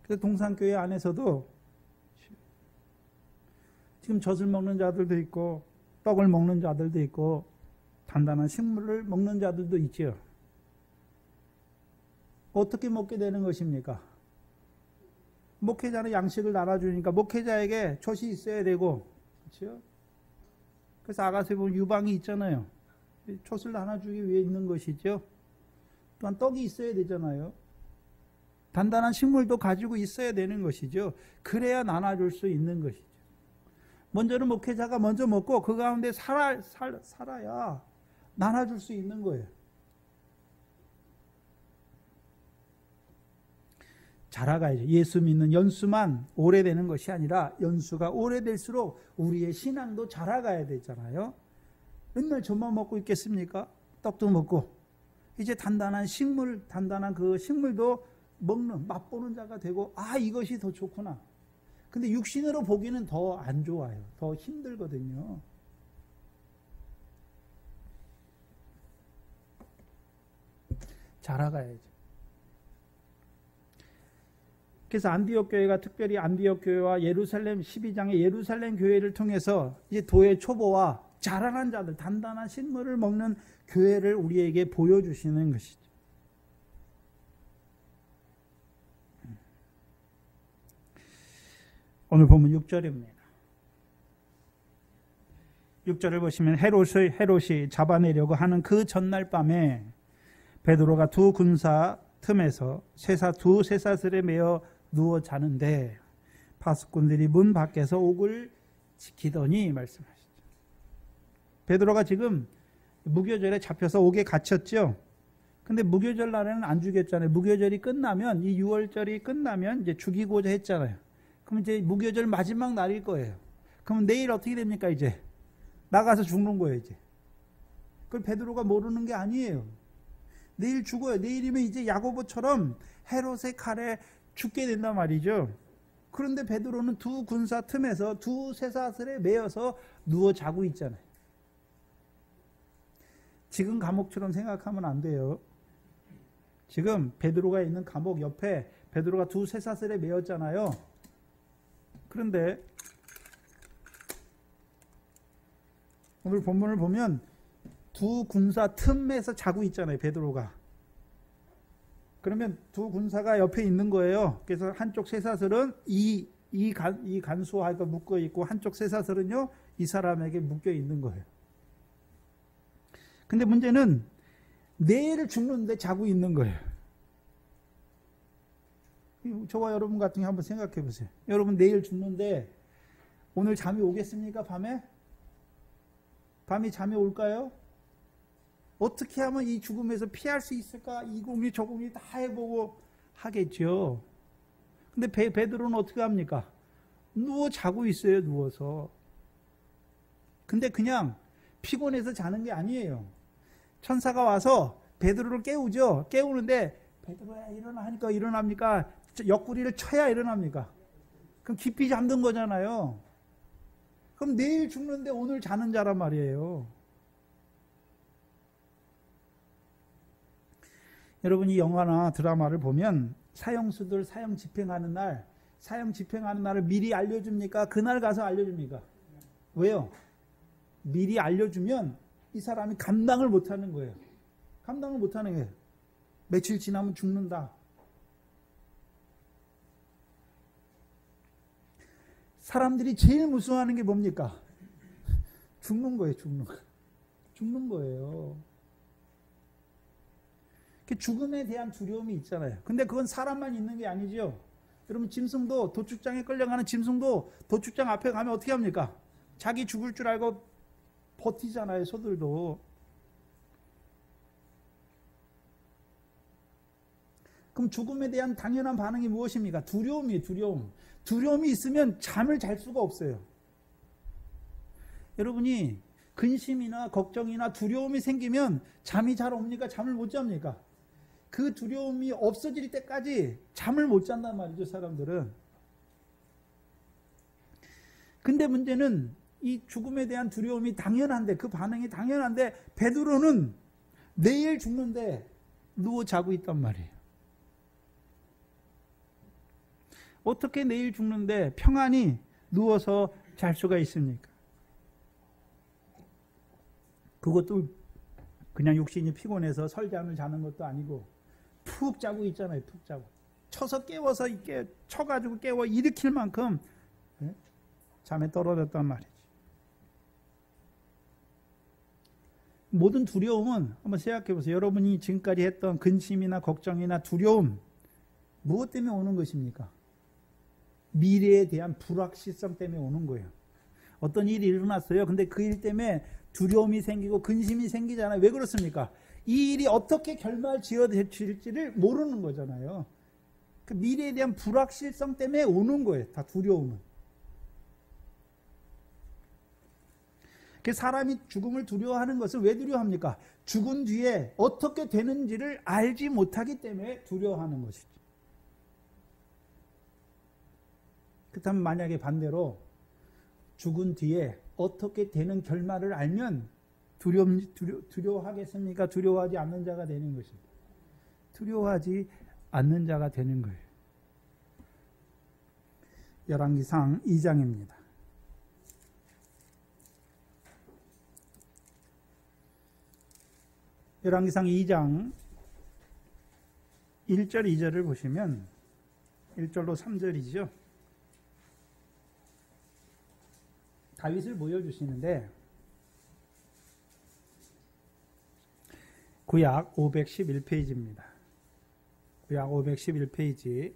A: 그래서 동산교회 안에서도 지금 젖을 먹는 자들도 있고 떡을 먹는 자들도 있고 단단한 식물을 먹는 자들도 있죠. 어떻게 먹게 되는 것입니까? 목회자는 양식을 나눠주니까 목회자에게 젖이 있어야 되고, 그렇죠? 그래서 아가서에 보면 유방이 있잖아요. 젖을 나눠주기 위해 있는 것이죠. 또한 떡이 있어야 되잖아요. 단단한 식물도 가지고 있어야 되는 것이죠. 그래야 나눠줄 수 있는 것이죠. 먼저는 목회자가 먼저 먹고 그 가운데 살아야 나눠줄 수 있는 거예요. 자라가야죠. 예수 믿는 연수만 오래되는 것이 아니라 연수가 오래될수록 우리의 신앙도 자라가야 되잖아요. 맨날 젖만 먹고 있겠습니까? 떡도 먹고. 이제 단단한 식물, 단단한 그 식물도 먹는, 맛보는 자가 되고, 아, 이것이 더 좋구나. 근데 육신으로 보기는 더 안 좋아요. 더 힘들거든요. 자라가야죠. 그래서 안디옥 교회가 특별히 안디옥 교회와 예루살렘 12장의 예루살렘 교회를 통해서 이제 도의 초보와 자라난 자들, 단단한 식물을 먹는 교회를 우리에게 보여주시는 것이죠. 오늘 보면 6절입니다. 6절을 보시면 헤롯이 잡아내려고 하는 그 전날 밤에 베드로가 두 군사 틈에서 두 쇠사슬에 매어 누워 자는데 파수꾼들이 문 밖에서 옥을 지키더니 말씀하시죠. 베드로가 지금 무교절에 잡혀서 옥에 갇혔죠. 근데 무교절 날에는 안 죽였잖아요. 무교절이 끝나면, 이 6월절이 끝나면 이제 죽이고자 했잖아요. 그럼 이제 무교절 마지막 날일 거예요. 그럼 내일 어떻게 됩니까? 이제 나가서 죽는 거예요. 이제 그걸 베드로가 모르는 게 아니에요. 내일 죽어요. 내일이면 이제 야고보처럼 헤롯의 칼에 죽게 된단 말이죠. 그런데 베드로는 두 군사 틈에서 두 쇠사슬에 매여서 누워 자고 있잖아요. 지금 감옥처럼 생각하면 안 돼요. 지금 베드로가 있는 감옥 옆에 베드로가 두 쇠사슬에 매였잖아요. 그런데 오늘 본문을 보면 두 군사 틈에서 자고 있잖아요. 베드로가. 그러면 두 군사가 옆에 있는 거예요. 그래서 한쪽 쇠사슬은 이 간수하고 묶어 있고 한쪽 쇠사슬은요 이 사람에게 묶여 있는 거예요. 근데 문제는 내일 죽는데 자고 있는 거예요. 저와 여러분 같은 경우 한번 생각해 보세요. 여러분 내일 죽는데 오늘 잠이 오겠습니까? 밤이 잠이 올까요? 어떻게 하면 이 죽음에서 피할 수 있을까? 이 궁리 저 궁리 다 해보고 하겠죠. 근데 베드로는 어떻게 합니까? 누워 자고 있어요. 누워서. 근데 그냥 피곤해서 자는 게 아니에요. 천사가 와서 베드로를 깨우죠. 깨우는데 베드로야 일어나 하니까 일어납니까? 옆구리를 쳐야 일어납니까? 그럼 깊이 잠든 거잖아요. 그럼 내일 죽는데 오늘 자는 자란 말이에요. 여러분이 영화나 드라마를 보면 사형수들 사형 집행하는 날을 미리 알려줍니까? 그날 가서 알려줍니까? 왜요? 미리 알려주면 이 사람이 감당을 못하는 거예요. 감당을 못하는 거예요. 며칠 지나면 죽는다. 사람들이 제일 무서워하는 게 뭡니까? 죽는 거예요, 죽는 거. 죽는 거예요. 죽음에 대한 두려움이 있잖아요. 근데 그건 사람만 있는 게 아니죠. 여러분, 짐승도, 도축장에 끌려가는 짐승도 도축장 앞에 가면 어떻게 합니까? 자기 죽을 줄 알고 버티잖아요, 소들도. 그럼 죽음에 대한 당연한 반응이 무엇입니까? 두려움이에요, 두려움. 두려움이 있으면 잠을 잘 수가 없어요. 여러분이 근심이나 걱정이나 두려움이 생기면 잠이 잘 옵니까? 잠을 못 잡니까? 그 두려움이 없어질 때까지 잠을 못 잔단 말이죠, 사람들은. 근데 문제는 이 죽음에 대한 두려움이 당연한데, 그 반응이 당연한데, 베드로는 내일 죽는데 누워 자고 있단 말이에요. 어떻게 내일 죽는데 평안히 누워서 잘 수가 있습니까? 그것도 그냥 육신이 피곤해서 설잠을 자는 것도 아니고 푹 자고 있잖아요. 푹 자고. 쳐서 깨워서 쳐가지고 깨워 일으킬 만큼 잠에 떨어졌단 말이지. 모든 두려움은 한번 생각해 보세요. 여러분이 지금까지 했던 근심이나 걱정이나 두려움, 무엇 때문에 오는 것입니까? 미래에 대한 불확실성 때문에 오는 거예요. 어떤 일이 일어났어요. 근데 그 일 때문에 두려움이 생기고 근심이 생기잖아요. 왜 그렇습니까? 이 일이 어떻게 결말 지어질지를 모르는 거잖아요. 그 미래에 대한 불확실성 때문에 오는 거예요. 다 두려움은. 그 사람이 죽음을 두려워하는 것을 왜 두려워합니까? 죽은 뒤에 어떻게 되는지를 알지 못하기 때문에 두려워하는 것이죠. 그렇다면 만약에 반대로 죽은 뒤에 어떻게 되는 결말을 알면 두려워하겠습니까? 두려워하지 않는 자가 되는 것입니다. 두려워하지 않는 자가 되는 거예요. 열왕기상 2장입니다. 열왕기상 2장 1절 2절을 보시면 1절로 3절이죠. 다윗을 보여주시는데 구약 511페이지입니다. 구약 511페이지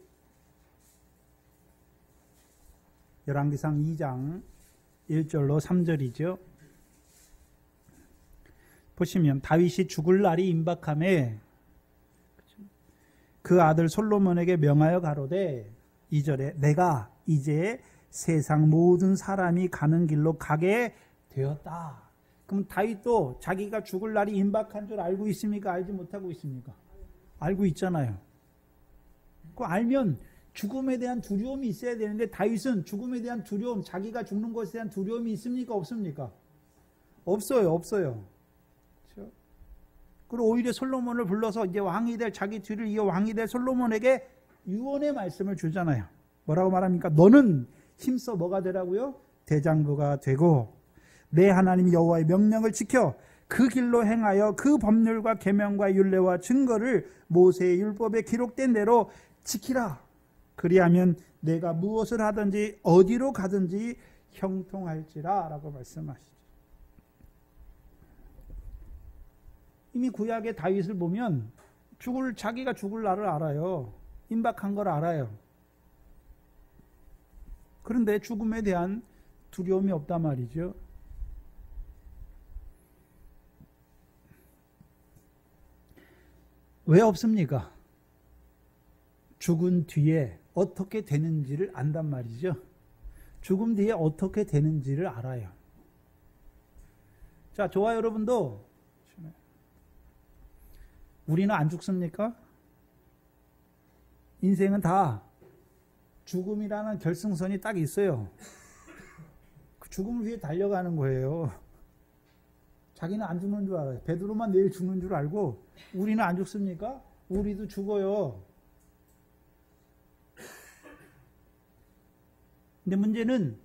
A: 열왕기상 2장 1절로 3절이죠. 보시면 다윗이 죽을 날이 임박함에 그 아들 솔로몬에게 명하여 가로되 2절에 내가 이제 세상 모든 사람이 가는 길로 가게 되었다. 그럼 다윗도 자기가 죽을 날이 임박한 줄 알고 있습니까? 알지 못하고 있습니까? 알고 있잖아요. 그 알면 죽음에 대한 두려움이 있어야 되는데 다윗은 죽음에 대한 두려움, 자기가 죽는 것에 대한 두려움이 있습니까? 없습니까? 없어요. 없어요. 그렇죠? 그리고 오히려 솔로몬을 불러서 이제 왕이 될 자기 뒤를 이어 왕이 될 솔로몬에게 유언의 말씀을 주잖아요. 뭐라고 말합니까? 너는 힘써 뭐가 되라고요? 대장부가 되고 내 하나님 여호와의 명령을 지켜 그 길로 행하여 그 법률과 계명과 율례와 증거를 모세의 율법에 기록된 대로 지키라. 그리하면 내가 무엇을 하든지 어디로 가든지 형통할지라 라고 말씀하시죠. 이미 구약의 다윗을 보면 자기가 죽을 날을 알아요. 임박한 걸 알아요. 그런데 죽음에 대한 두려움이 없단 말이죠. 왜 없습니까? 죽은 뒤에 어떻게 되는지를 안단 말이죠. 죽음 뒤에 어떻게 되는지를 알아요. 자, 저와 여러분도 우리는 안 죽습니까? 인생은 다 죽음이라는 결승선이 딱 있어요. 그 죽음을 위해 달려가는 거예요. 자기는 안 죽는 줄 알아요. 베드로만 내일 죽는 줄 알고 우리는 안 죽습니까? 우리도 죽어요. 근데 문제는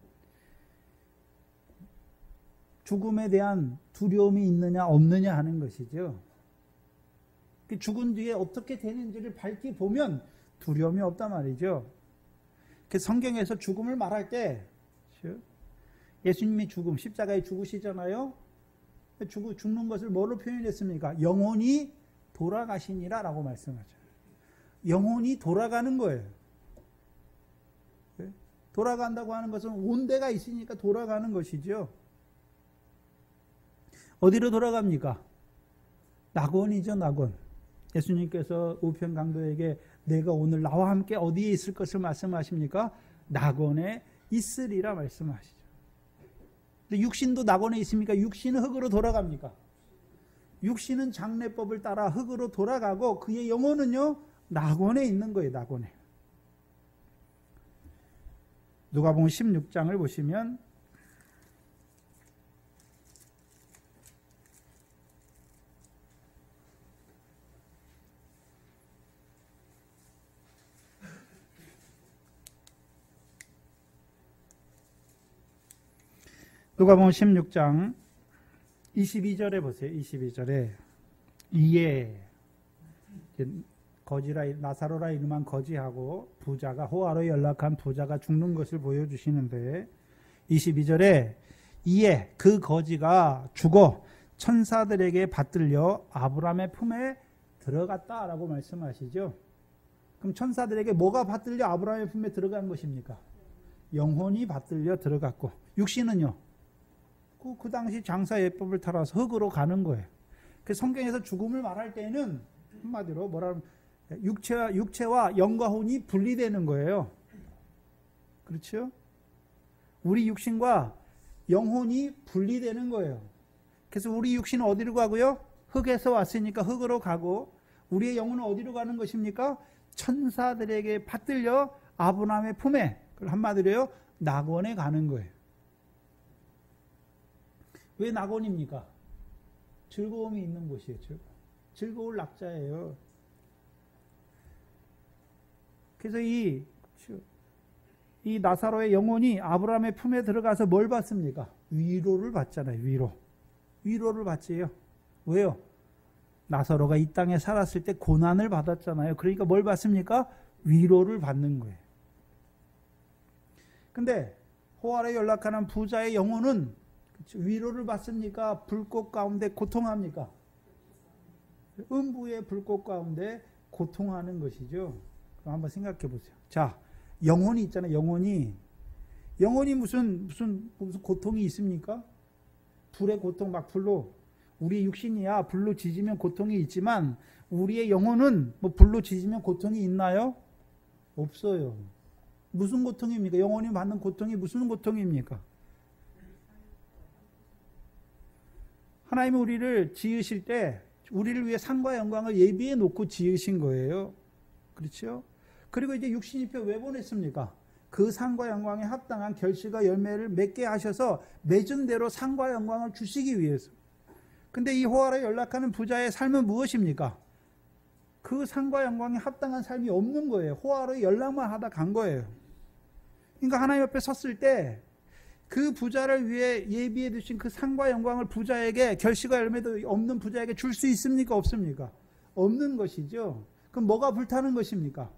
A: 죽음에 대한 두려움이 있느냐 없느냐 하는 것이죠. 죽은 뒤에 어떻게 되는지를 밝히 보면 두려움이 없단 말이죠. 성경에서 죽음을 말할 때 예수님이 죽음, 십자가에 죽으시잖아요. 죽는 것을 뭐로 표현했습니까? 영혼이 돌아가시니라 라고 말씀하죠. 영혼이 돌아가는 거예요. 돌아간다고 하는 것은 온데가 있으니까 돌아가는 것이죠. 어디로 돌아갑니까? 낙원이죠, 낙원. 예수님께서 우편 강도에게 내가 오늘 나와 함께 어디에 있을 것을 말씀하십니까? 낙원에 있으리라 말씀하시죠. 근데 육신도 낙원에 있습니까? 육신은 흙으로 돌아갑니까? 육신은 장래법을 따라 흙으로 돌아가고 그의 영혼은요, 낙원에 있는 거예요, 낙원에. 누가복음 16장을 보시면 누가복음 16장 22절에 보세요. 22절에 이에 거지라 나사로라 이름한 거지하고 부자가 호화로 연락한 부자가 죽는 것을 보여주시는데 22절에 이에 그 거지가 죽어 천사들에게 받들려 아브라함의 품에 들어갔다라고 말씀하시죠. 그럼 천사들에게 뭐가 받들려 아브라함의 품에 들어간 것입니까? 영혼이 받들려 들어갔고 육신은요? 그 당시 장사 예법을 따라서 흙으로 가는 거예요. 그 성경에서 죽음을 말할 때는 한마디로 뭐라면 육체와 영과 혼이 분리되는 거예요. 그렇죠? 우리 육신과 영혼이 분리되는 거예요. 그래서 우리 육신은 어디로 가고요? 흙에서 왔으니까 흙으로 가고 우리의 영혼은 어디로 가는 것입니까? 천사들에게 받들려 아브라함의 품에, 한마디로요, 낙원에 가는 거예요. 왜 낙원입니까? 즐거움이 있는 곳이에요. 즐거울 낙자예요. 그래서 이 나사로의 영혼이 아브라함의 품에 들어가서 뭘 받습니까? 위로를 받잖아요. 위로를 받지요. 왜요? 나사로가 이 땅에 살았을 때 고난을 받았잖아요. 그러니까 뭘 받습니까? 위로를 받는 거예요. 근데 호화에 연락하는 부자의 영혼은 위로를 받습니까? 불꽃 가운데 고통합니까? 음부의 불꽃 가운데 고통하는 것이죠. 그럼 한번 생각해 보세요. 자, 영혼이 있잖아요. 영혼이 무슨 고통이 있습니까? 불의 고통, 막 불로 우리 육신이야 불로 지지면 고통이 있지만 우리의 영혼은 뭐 불로 지지면 고통이 있나요? 없어요. 무슨 고통입니까? 영혼이 받는 고통이 무슨 고통입니까? 하나님이 우리를 지으실 때 우리를 위해 상과 영광을 예비해 놓고 지으신 거예요. 그렇죠? 그리고 이제 육신입혀 왜 보냈습니까? 그 상과 영광에 합당한 결실과 열매를 맺게 하셔서 맺은 대로 상과 영광을 주시기 위해서. 근데 이 호화에 연락하는 부자의 삶은 무엇입니까? 그 상과 영광에 합당한 삶이 없는 거예요. 호화로 연락만 하다 간 거예요. 그러니까 하나님 앞에 섰을 때 그 부자를 위해 예비해 두신 그 상과 영광을 부자에게, 결실과 열매도 없는 부자에게 줄 수 있습니까? 없습니까? 없는 것이죠. 그럼 뭐가 불타는 것입니까?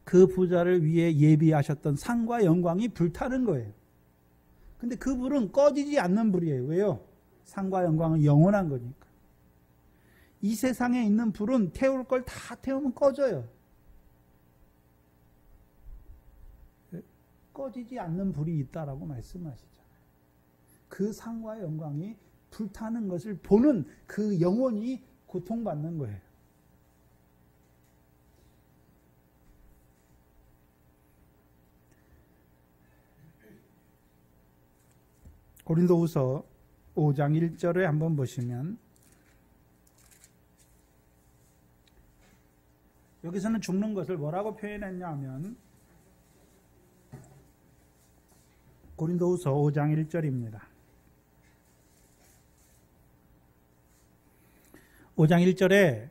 A: 그 부자를 위해 예비하셨던 상과 영광이 불타는 거예요. 근데 그 불은 꺼지지 않는 불이에요. 왜요? 상과 영광은 영원한 거니까. 이 세상에 있는 불은 태울 걸 다 태우면 꺼져요. 꺼지지 않는 불이 있다라고 말씀하시잖아요. 그 상과 영광이 불타는 것을 보는 그 영혼이 고통받는 거예요. 고린도후서 5장 1절에 한번 보시면 여기서는 죽는 것을 뭐라고 표현했냐 하면 고린도후서 5장 1절입니다. 5장 1절에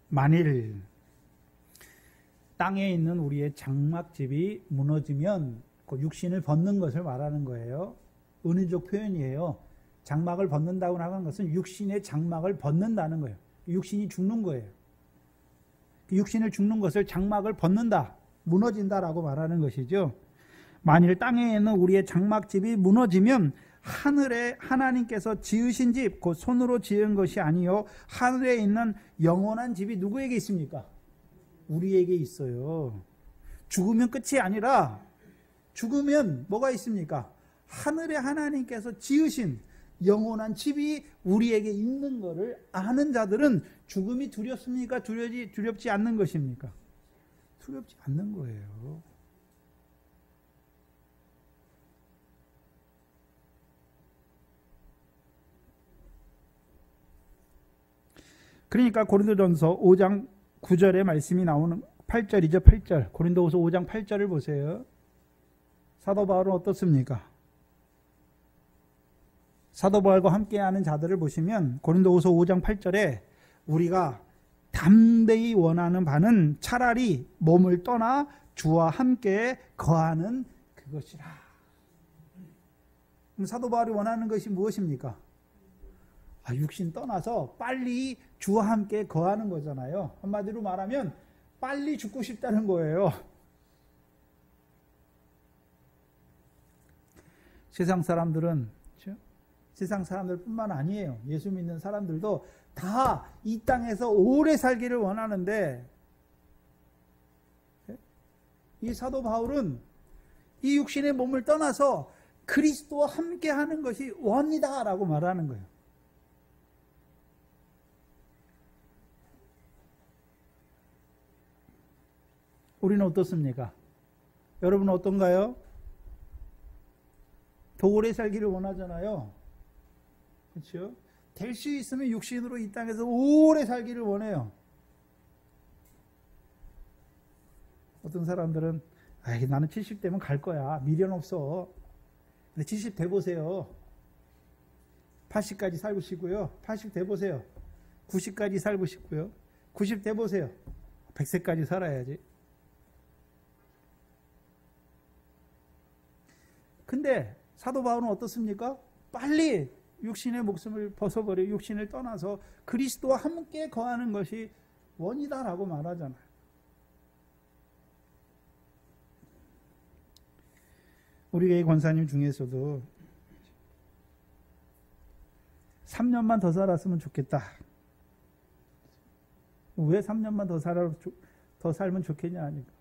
A: 만일 땅에 있는 우리의 장막집이 무너지면 그 육신을 벗는 것을 말하는 거예요. 은유적 표현이에요. 장막을 벗는다고 하는 것은 육신의 장막을 벗는다는 거예요. 육신이 죽는 거예요. 육신을 죽는 것을 장막을 벗는다, 무너진다라고 말하는 것이죠. 만일 땅에 있는 우리의 장막집이 무너지면 하늘에 하나님께서 지으신 집, 곧 손으로 지은 것이 아니요 하늘에 있는 영원한 집이 누구에게 있습니까? 우리에게 있어요. 죽으면 끝이 아니라 죽으면 뭐가 있습니까? 하늘에 하나님께서 지으신 영원한 집이 우리에게 있는 것을 아는 자들은 죽음이 두렵습니까? 두렵지 않는 것입니까? 두렵지 않는 거예요. 그러니까 고린도전서 5장 9절에 말씀이 나오는 8절이죠. 8절. 고린도후서 5장 8절을 보세요. 사도 바울은 어떻습니까? 사도 바울과 함께하는 자들을 보시면 고린도후서 5장 8절에 우리가 담대히 원하는 바는 차라리 몸을 떠나 주와 함께 거하는 그것이라. 그럼 사도 바울이 원하는 것이 무엇입니까? 육신 떠나서 빨리 주와 함께 거하는 거잖아요. 한마디로 말하면 빨리 죽고 싶다는 거예요. 세상 사람들은, 세상 사람들뿐만 아니에요. 예수 믿는 사람들도 다 이 땅에서 오래 살기를 원하는데, 이 사도 바울은 이 육신의 몸을 떠나서 그리스도와 함께 하는 것이 원이다라고 말하는 거예요. 우리는 어떻습니까? 여러분은 어떤가요? 더 오래 살기를 원하잖아요. 그렇죠? 될 수 있으면 육신으로 이 땅에서 오래 살기를 원해요. 어떤 사람들은 나는 70대면 갈 거야. 미련 없어. 근데 70 돼보세요. 80까지 살고 싶고요. 80 돼보세요. 90까지 살고 싶고요. 90 돼보세요. 100세까지 살아야지. 근데 사도 바울은 어떻습니까? 빨리 육신의 목숨을 벗어버려 육신을 떠나서 그리스도와 함께 거하는 것이 원이다라고 말하잖아요. 우리 교회 권사님 중에서도 3년만 더 살았으면 좋겠다. 왜 3년만 더 살면 좋겠냐 하니까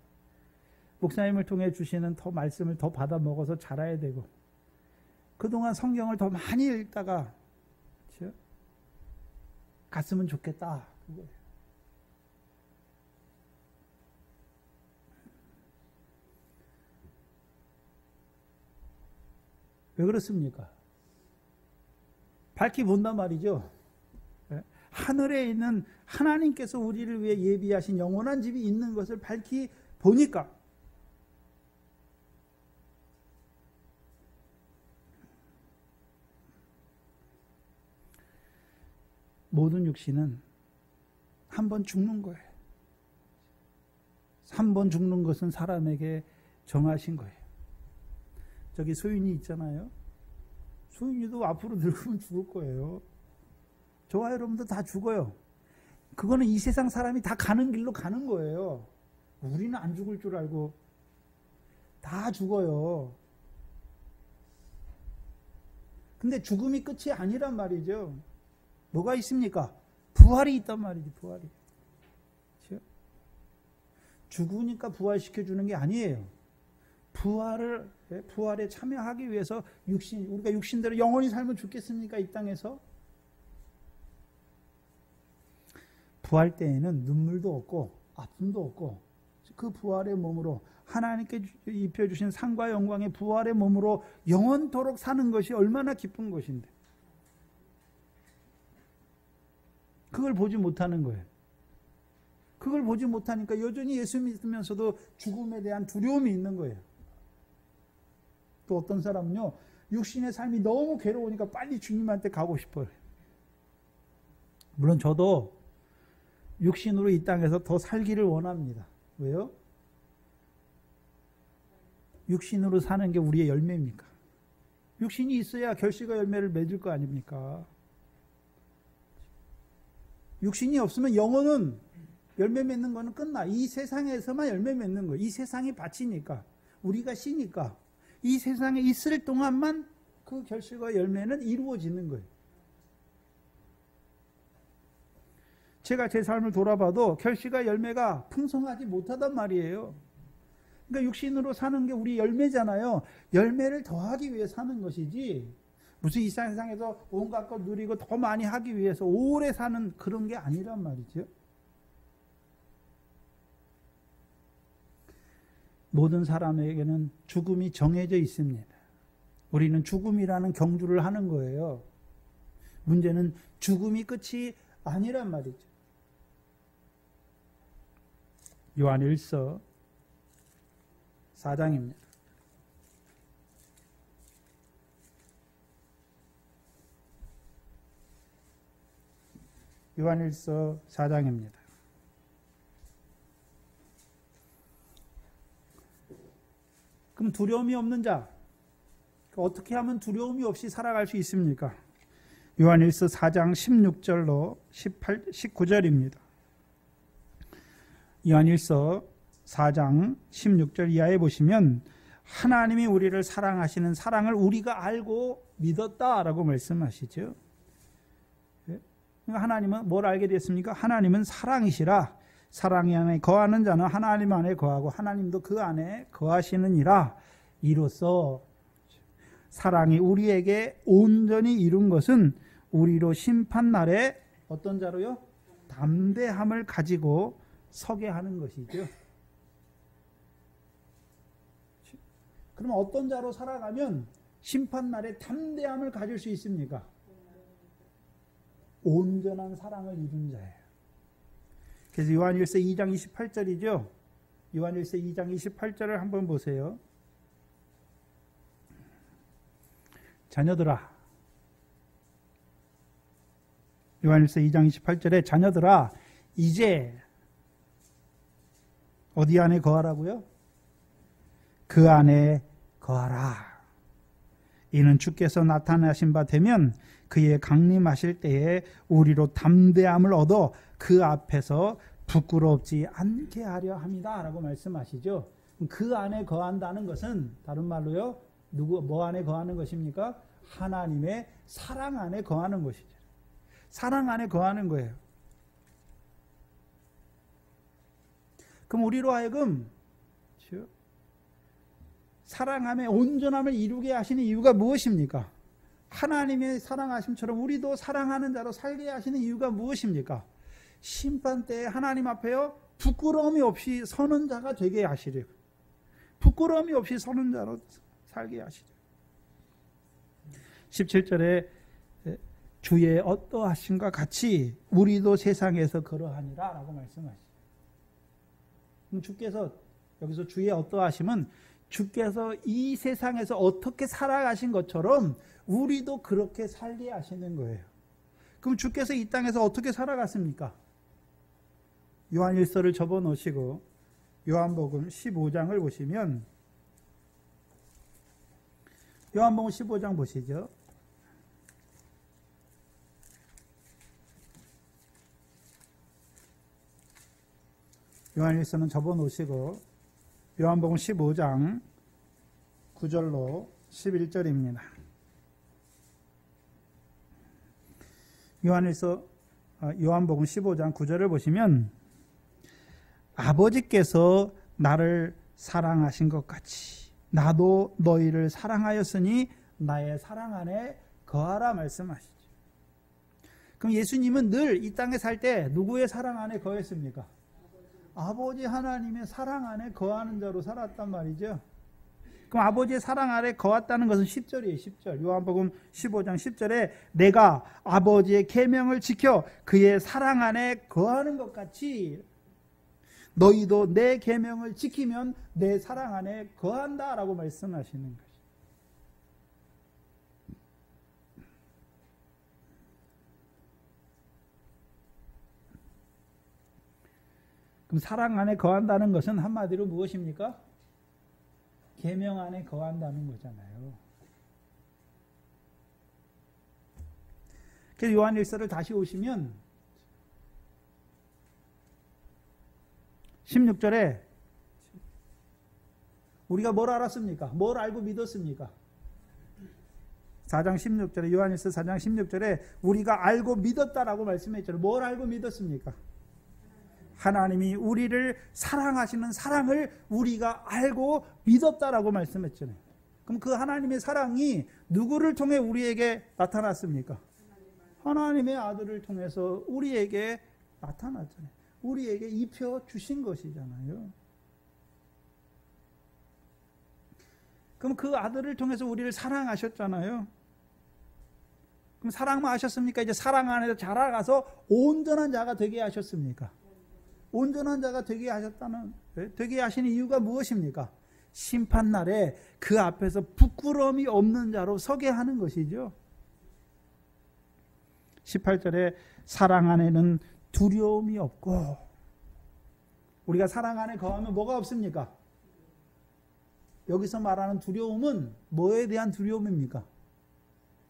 A: 목사님을 통해 주시는 더 말씀을 더 받아 먹어서 자라야 되고 그동안 성경을 더 많이 읽다가 그렇죠? 갔으면 좋겠다. 그거예요. 왜 그렇습니까? 밝히 본단 말이죠. 하늘에 있는 하나님께서 우리를 위해 예비하신 영원한 집이 있는 것을 밝히 보니까 모든 육신은 한 번 죽는 거예요. 한 번 죽는 것은 사람에게 정하신 거예요. 저기 소윤이 있잖아요. 소윤이도 앞으로 늙으면 죽을 거예요. 저와 여러분도 다 죽어요. 그거는 이 세상 사람이 다 가는 길로 가는 거예요. 우리는 안 죽을 줄 알고 다 죽어요. 근데 죽음이 끝이 아니란 말이죠. 뭐가 있습니까? 부활이 있단 말이지, 부활이. 그렇죠? 죽으니까 부활시켜주는 게 아니에요. 부활에 참여하기 위해서 우리가 육신대로 영원히 살면 좋겠습니까? 이 땅에서? 부활 때에는 눈물도 없고, 아픔도 없고, 그 부활의 몸으로 하나님께 입혀주신 상과 영광의 부활의 몸으로 영원토록 사는 것이 얼마나 기쁜 것인데. 그걸 보지 못하는 거예요. 그걸 보지 못하니까 여전히 예수 믿으면서도 죽음에 대한 두려움이 있는 거예요. 또 어떤 사람은요, 육신의 삶이 너무 괴로우니까 빨리 주님한테 가고 싶어요. 물론 저도 육신으로 이 땅에서 더 살기를 원합니다. 왜요? 육신으로 사는 게 우리의 열매입니까? 육신이 있어야 결실과 열매를 맺을 거 아닙니까? 육신이 없으면 영혼은 열매 맺는 거는 끝나. 이 세상에서만 열매 맺는 거예요. 이 세상이 밭이니까, 우리가 씨니까 이 세상에 있을 동안만 그 결실과 열매는 이루어지는 거예요. 제가 제 삶을 돌아봐도 결실과 열매가 풍성하지 못하단 말이에요. 그러니까 육신으로 사는 게 우리 열매잖아요. 열매를 더하기 위해 사는 것이지 무슨 이 세상에서 온갖 걸 누리고 더 많이 하기 위해서 오래 사는 그런 게 아니란 말이죠. 모든 사람에게는 죽음이 정해져 있습니다. 우리는 죽음이라는 경주를 하는 거예요. 문제는 죽음이 끝이 아니란 말이죠. 요한일서 4장입니다. 요한일서 4장입니다. 그럼 두려움이 없는 자, 어떻게 하면 두려움이 없이 살아갈 수 있습니까? 요한일서 4장 16절로 19절입니다. 요한일서 4장 16절 이하에 보시면 하나님이 우리를 사랑하시는 사랑을 우리가 알고 믿었다라고 말씀하시죠. 하나님은 뭘 알게 됐습니까? 하나님은 사랑이시라. 사랑 안에 거하는 자는 하나님 안에 거하고 하나님도 그 안에 거하시느니라. 이로써 사랑이 우리에게 온전히 이룬 것은 우리로 심판날에 어떤 자로요? 담대함을 가지고 서게 하는 것이죠. 그러면 어떤 자로 살아가면 심판날에 담대함을 가질 수 있습니까? 온전한 사랑을 이룬 자예요. 그래서 요한일서 2장 28절이죠. 요한일서 2장 28절을 한번 보세요. 자녀들아, 요한일서 2장 28절에 자녀들아, 이제 어디 안에 거하라고요? 그 안에 거하라. 이는 주께서 나타나신 바 되면 그의 강림하실 때에 우리로 담대함을 얻어 그 앞에서 부끄럽지 않게 하려 합니다. 라고 말씀하시죠. 그 안에 거한다는 것은 다른 말로요, 뭐 안에 거하는 것입니까? 하나님의 사랑 안에 거하는 것이죠. 사랑 안에 거하는 거예요. 그럼 우리로 하여금 사랑함의 온전함을 이루게 하시는 이유가 무엇입니까? 하나님의 사랑하심처럼 우리도 사랑하는 자로 살게 하시는 이유가 무엇입니까? 심판 때에 하나님 앞에요, 부끄러움이 없이 서는 자가 되게 하시려고. 부끄러움이 없이 서는 자로 살게 하시죠. 17절에 주의 어떠하심과 같이 우리도 세상에서 그러하니라 라고 말씀하시죠. 그럼 주께서, 여기서 주의 어떠하심은 주께서 이 세상에서 어떻게 살아가신 것처럼 우리도 그렇게 살게 하시는 거예요. 그럼 주께서 이 땅에서 어떻게 살아갔습니까? 요한일서를 접어 놓으시고 요한복음 15장을 보시면, 요한복음 15장 보시죠. 요한일서는 접어 놓으시고 요한복음 15장 9절로 11절입니다. 요한복음 15장 9절을 보시면, 아버지께서 나를 사랑하신 것 같이 나도 너희를 사랑하였으니 나의 사랑 안에 거하라 말씀하시죠. 그럼 예수님은 늘 이 땅에 살 때 누구의 사랑 안에 거했습니까? 아버지 하나님의 사랑 안에 거하는 자로 살았단 말이죠. 그럼 아버지의 사랑 안에 거했다는 것은 10절이에요. 10절. 요한복음 15장 10절에 내가 아버지의 계명을 지켜 그의 사랑 안에 거하는 것 같이 너희도 내 계명을 지키면 내 사랑 안에 거한다라고 말씀하시는 것이죠. 그럼 사랑 안에 거한다는 것은 한마디로 무엇입니까? 계명 안에 거한다는 거잖아요. 그래서 요한일서를 다시 오시면 16절에 우리가 뭘 알았습니까? 뭘 알고 믿었습니까? 4장 16절에 요한일서 4장 16절에 우리가 알고 믿었다라고 말씀했잖아요. 뭘 알고 믿었습니까? 하나님이 우리를 사랑하시는 사랑을 우리가 알고 믿었다라고 말씀했잖아요. 그럼 그 하나님의 사랑이 누구를 통해 우리에게 나타났습니까? 하나님의 아들을 통해서 우리에게 나타났잖아요. 우리에게 입혀 주신 것이잖아요. 그럼 그 아들을 통해서 우리를 사랑하셨잖아요. 그럼 사랑만 하셨습니까? 이제 사랑 안에서 자라가서 온전한 자가 되게 하셨습니까? 온전한 자가 되게 되게 하시는 이유가 무엇입니까? 심판날에 그 앞에서 부끄러움이 없는 자로 서게 하는 것이죠. 18절에 사랑 안에는 두려움이 없고, 우리가 사랑 안에 거하면 뭐가 없습니까? 여기서 말하는 두려움은 뭐에 대한 두려움입니까?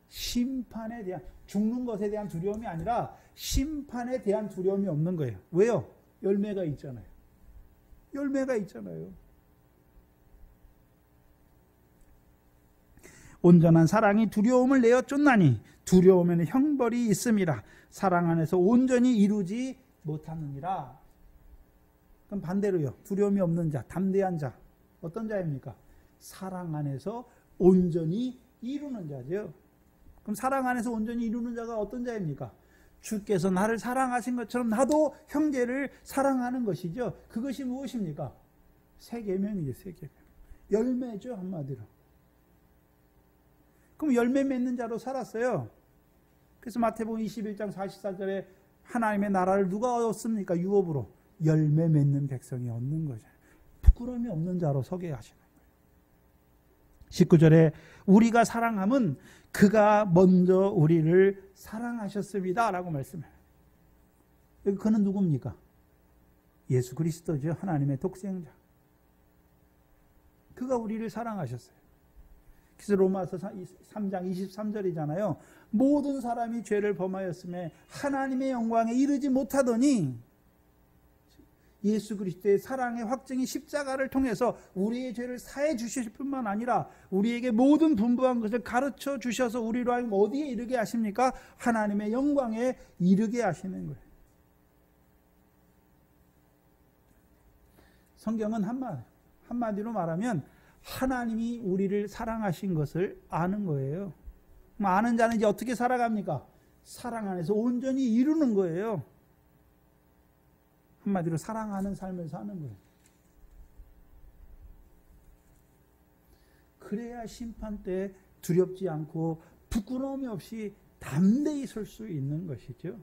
A: 심판에 대한, 죽는 것에 대한 두려움이 아니라 심판에 대한 두려움이 없는 거예요. 왜요? 열매가 있잖아요. 열매가 있잖아요. 온전한 사랑이 두려움을 내어 쫓나니 두려움에는 형벌이 있음이라. 사랑 안에서 온전히 이루지 못하느니라. 그럼 반대로요. 두려움이 없는 자, 담대한 자, 어떤 자입니까? 사랑 안에서 온전히 이루는 자죠. 그럼 사랑 안에서 온전히 이루는 자가 어떤 자입니까? 주께서 나를 사랑하신 것처럼 나도 형제를 사랑하는 것이죠. 그것이 무엇입니까? 새 계명이죠. 새 계명. 열매죠, 한마디로. 그럼 열매 맺는 자로 살았어요. 그래서 마태복음 21장 44절에 하나님의 나라를 누가 얻었습니까? 유업으로. 열매 맺는 백성이 얻는 거죠. 부끄러움이 없는 자로 서게 하시는 거예요. 19절에 우리가 사랑함은 그가 먼저 우리를 사랑하셨습니다 라고 말씀해요. 여기 그는 누굽니까? 예수 그리스도죠. 하나님의 독생자. 그가 우리를 사랑하셨어요. 그래서 로마서 3장 23절이잖아요. 모든 사람이 죄를 범하였음에 하나님의 영광에 이르지 못하더니 예수 그리스도의 사랑의 확증이 십자가를 통해서 우리의 죄를 사해 주실 뿐만 아니라 우리에게 모든 분부한 것을 가르쳐 주셔서 우리로 하여금 어디에 이르게 하십니까? 하나님의 영광에 이르게 하시는 거예요. 성경은 한마디로 말하면 하나님이 우리를 사랑하신 것을 아는 거예요. 아는 자는 이제 어떻게 살아갑니까? 사랑 안에서 온전히 이루는 거예요. 한마디로 사랑하는 삶을 사는 거예요. 그래야 심판 때 두렵지 않고 부끄러움이 없이 담대히 설 수 있는 것이죠.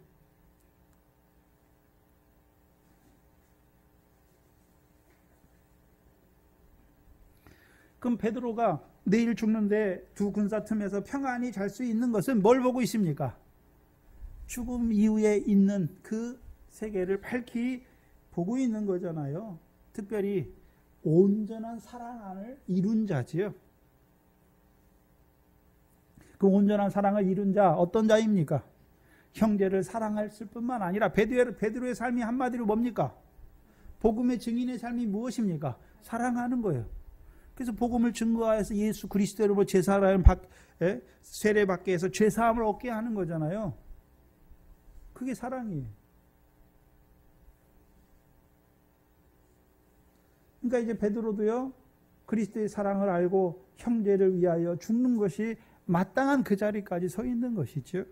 A: 그럼 베드로가 내일 죽는데 두 군사 틈에서 평안히 잘 수 있는 것은 뭘 보고 있습니까? 죽음 이후에 있는 그 세계를 밝히 보고 있는 거잖아요. 특별히 온전한 사랑 안을 이룬 자지요. 그 온전한 사랑을 이룬 자 어떤 자입니까? 형제를 사랑했을 뿐만 아니라 베드로의 삶이 한마디로 뭡니까? 복음의 증인의 삶이 무엇입니까? 사랑하는 거예요. 그래서 복음을 증거하여서 예수 그리스도로 세례받게 해서 죄사함을 얻게 하는 거잖아요. 그게 사랑이에요. 그러니까 이제 베드로도요, 그리스도의 사랑을 알고 형제를 위하여 죽는 것이 마땅한 그 자리까지 서 있는 것이죠.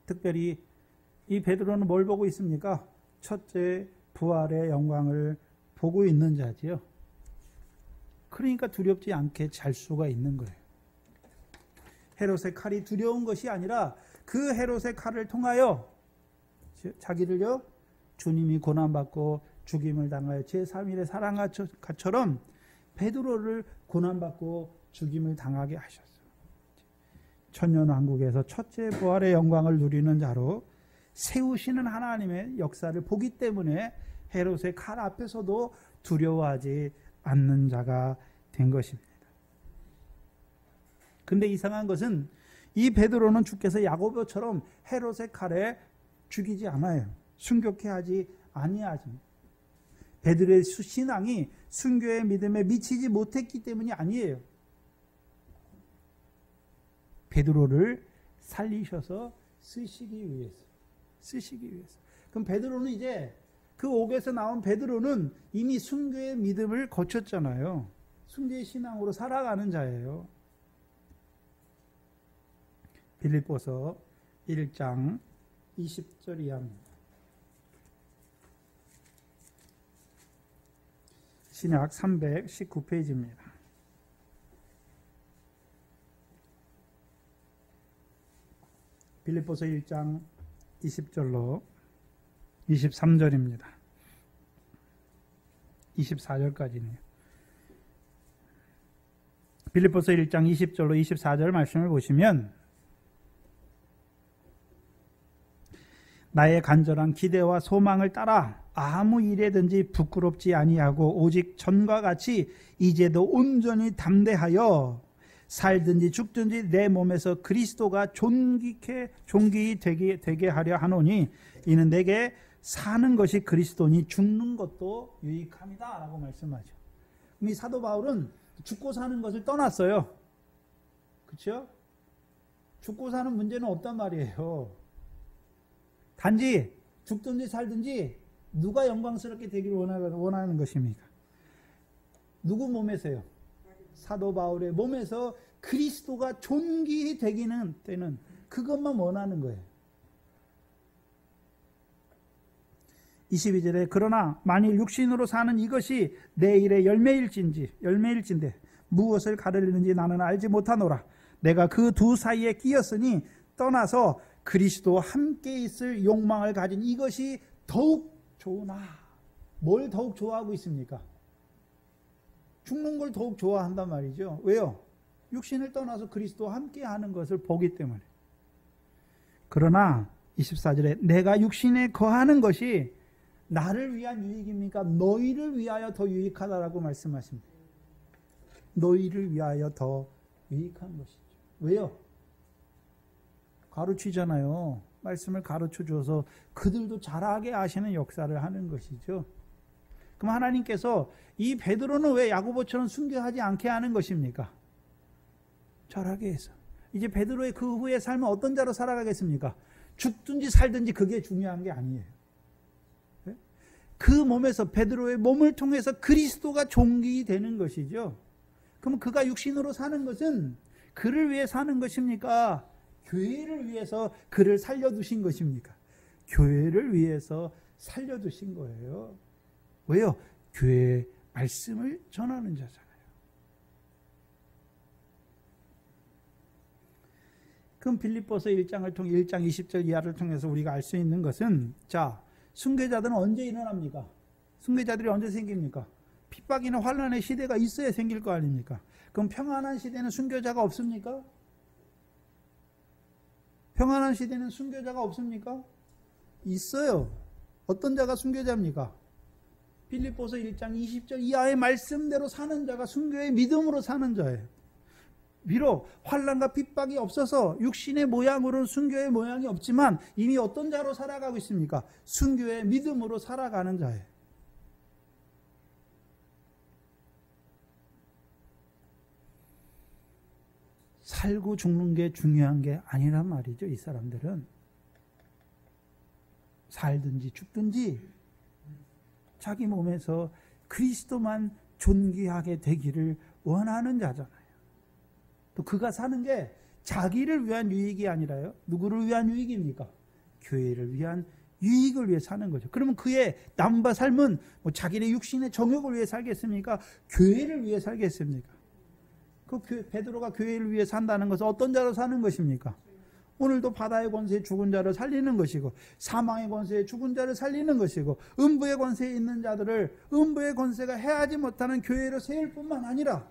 A: 특별히 이 베드로는 뭘 보고 있습니까? 첫째, 부활의 영광을 보고 있는 자지요. 그러니까 두렵지 않게 잘 수가 있는 거예요. 헤롯의 칼이 두려운 것이 아니라 그 헤롯의 칼을 통하여 자기를요 주님이 고난받고 죽임을 당하여 제3일에 살아가처럼 베드로를 고난받고 죽임을 당하게 하셨어요. 천년왕국에서 첫째 부활의 영광을 누리는 자로 세우시는 하나님의 역사를 보기 때문에 헤롯의 칼 앞에서도 두려워하지 않는 자가 된 것입니다. 근데 이상한 것은 이 베드로는 주께서 야고보처럼 헤롯의 칼에 죽이지 않아요. 순교케 하지 아니하십니다. 베드로의 신앙이 순교의 믿음에 미치지 못했기 때문이 아니에요. 베드로를 살리셔서 쓰시기 위해서. 그럼 베드로는 이제 그 옥에서 나온 베드로는 이미 순교의 믿음을 거쳤잖아요. 순교의 신앙으로 살아가는 자예요. 빌립보서 1장 20절 이하입니다. 신약 319페이지입니다. 빌립보서 1장 20절로 23절입니다. 24절까지네요. 빌립보서 1장 20절로 24절 말씀을 보시면 나의 간절한 기대와 소망을 따라 아무 일에든지 부끄럽지 아니하고 오직 전과 같이 이제도 온전히 담대하여 살든지 죽든지 내 몸에서 그리스도가 존귀히 되게 하려 하노니 이는 내게 사는 것이 그리스도니 죽는 것도 유익함이다 라고 말씀하죠. 이 사도 바울은 죽고 사는 것을 떠났어요. 그렇죠? 죽고 사는 문제는 없단 말이에요. 단지 죽든지 살든지 누가 영광스럽게 되기를 원하는 것입니까? 누구 몸에서요? 사도 바울의 몸에서 그리스도가 존귀히 되기는 때는 그것만 원하는 거예요. 22절에 그러나 만일 육신으로 사는 이것이 내 일의 열매일진데 무엇을 가르리는지 나는 알지 못하노라. 내가 그 두 사이에 끼었으니 떠나서 그리스도와 함께 있을 욕망을 가진 이것이 더욱 좋으나. 뭘 더욱 좋아하고 있습니까? 죽는 걸 더욱 좋아한단 말이죠. 왜요? 육신을 떠나서 그리스도와 함께 하는 것을 보기 때문에. 그러나 24절에 내가 육신에 거하는 것이 나를 위한 유익입니까? 너희를 위하여 더 유익하다라고 말씀하십니다. 너희를 위하여 더 유익한 것이죠. 왜요? 가르치잖아요. 말씀을 가르쳐 줘서 그들도 잘하게 하시는 역사를 하는 것이죠. 그럼 하나님께서 이 베드로는 왜 야고보처럼 순교하지 않게 하는 것입니까? 잘하게 해서. 이제 베드로의 그 후의 삶은 어떤 자로 살아가겠습니까? 죽든지 살든지 그게 중요한 게 아니에요. 그 몸에서 베드로의 몸을 통해서 그리스도가 존귀히 되는 것이죠. 그럼 그가 육신으로 사는 것은 그를 위해 사는 것입니까? 교회를 위해서 그를 살려두신 것입니까? 교회를 위해서 살려두신 거예요. 왜요? 교회의 말씀을 전하는 자잖아요. 그럼 빌립보서 1장을 통해 1장 20절 이하를 통해서 우리가 알 수 있는 것은 자, 순교자들은 언제 일어납니까? 순교자들이 언제 생깁니까? 핍박이나 환난의 시대가 있어야 생길 거 아닙니까? 그럼 평안한 시대는 순교자가 없습니까? 평안한 시대는 순교자가 없습니까? 있어요. 어떤 자가 순교자입니까? 빌립보서 1장 20절 이하의 말씀대로 사는 자가 순교의 믿음으로 사는 자예요. 비록 환난과 핍박이 없어서 육신의 모양으로는 순교의 모양이 없지만 이미 어떤 자로 살아가고 있습니까? 순교의 믿음으로 살아가는 자예요. 살고 죽는 게 중요한 게 아니란 말이죠. 이 사람들은 살든지 죽든지 자기 몸에서 그리스도만 존귀하게 되기를 원하는 자잖아요. 또 그가 사는 게 자기를 위한 유익이 아니라요. 누구를 위한 유익입니까? 교회를 위한 유익을 위해 사는 거죠. 그러면 그의 남바 삶은 뭐 자기의 육신의 정욕을 위해 살겠습니까? 교회를 위해 살겠습니까? 그 베드로가 교회를 위해 산다는 것은 어떤 자로 사는 것입니까? 오늘도 바다의 권세에 죽은 자를 살리는 것이고, 사망의 권세에 죽은 자를 살리는 것이고, 음부의 권세에 있는 자들을 음부의 권세가 해하지 못하는 교회로 세울 뿐만 아니라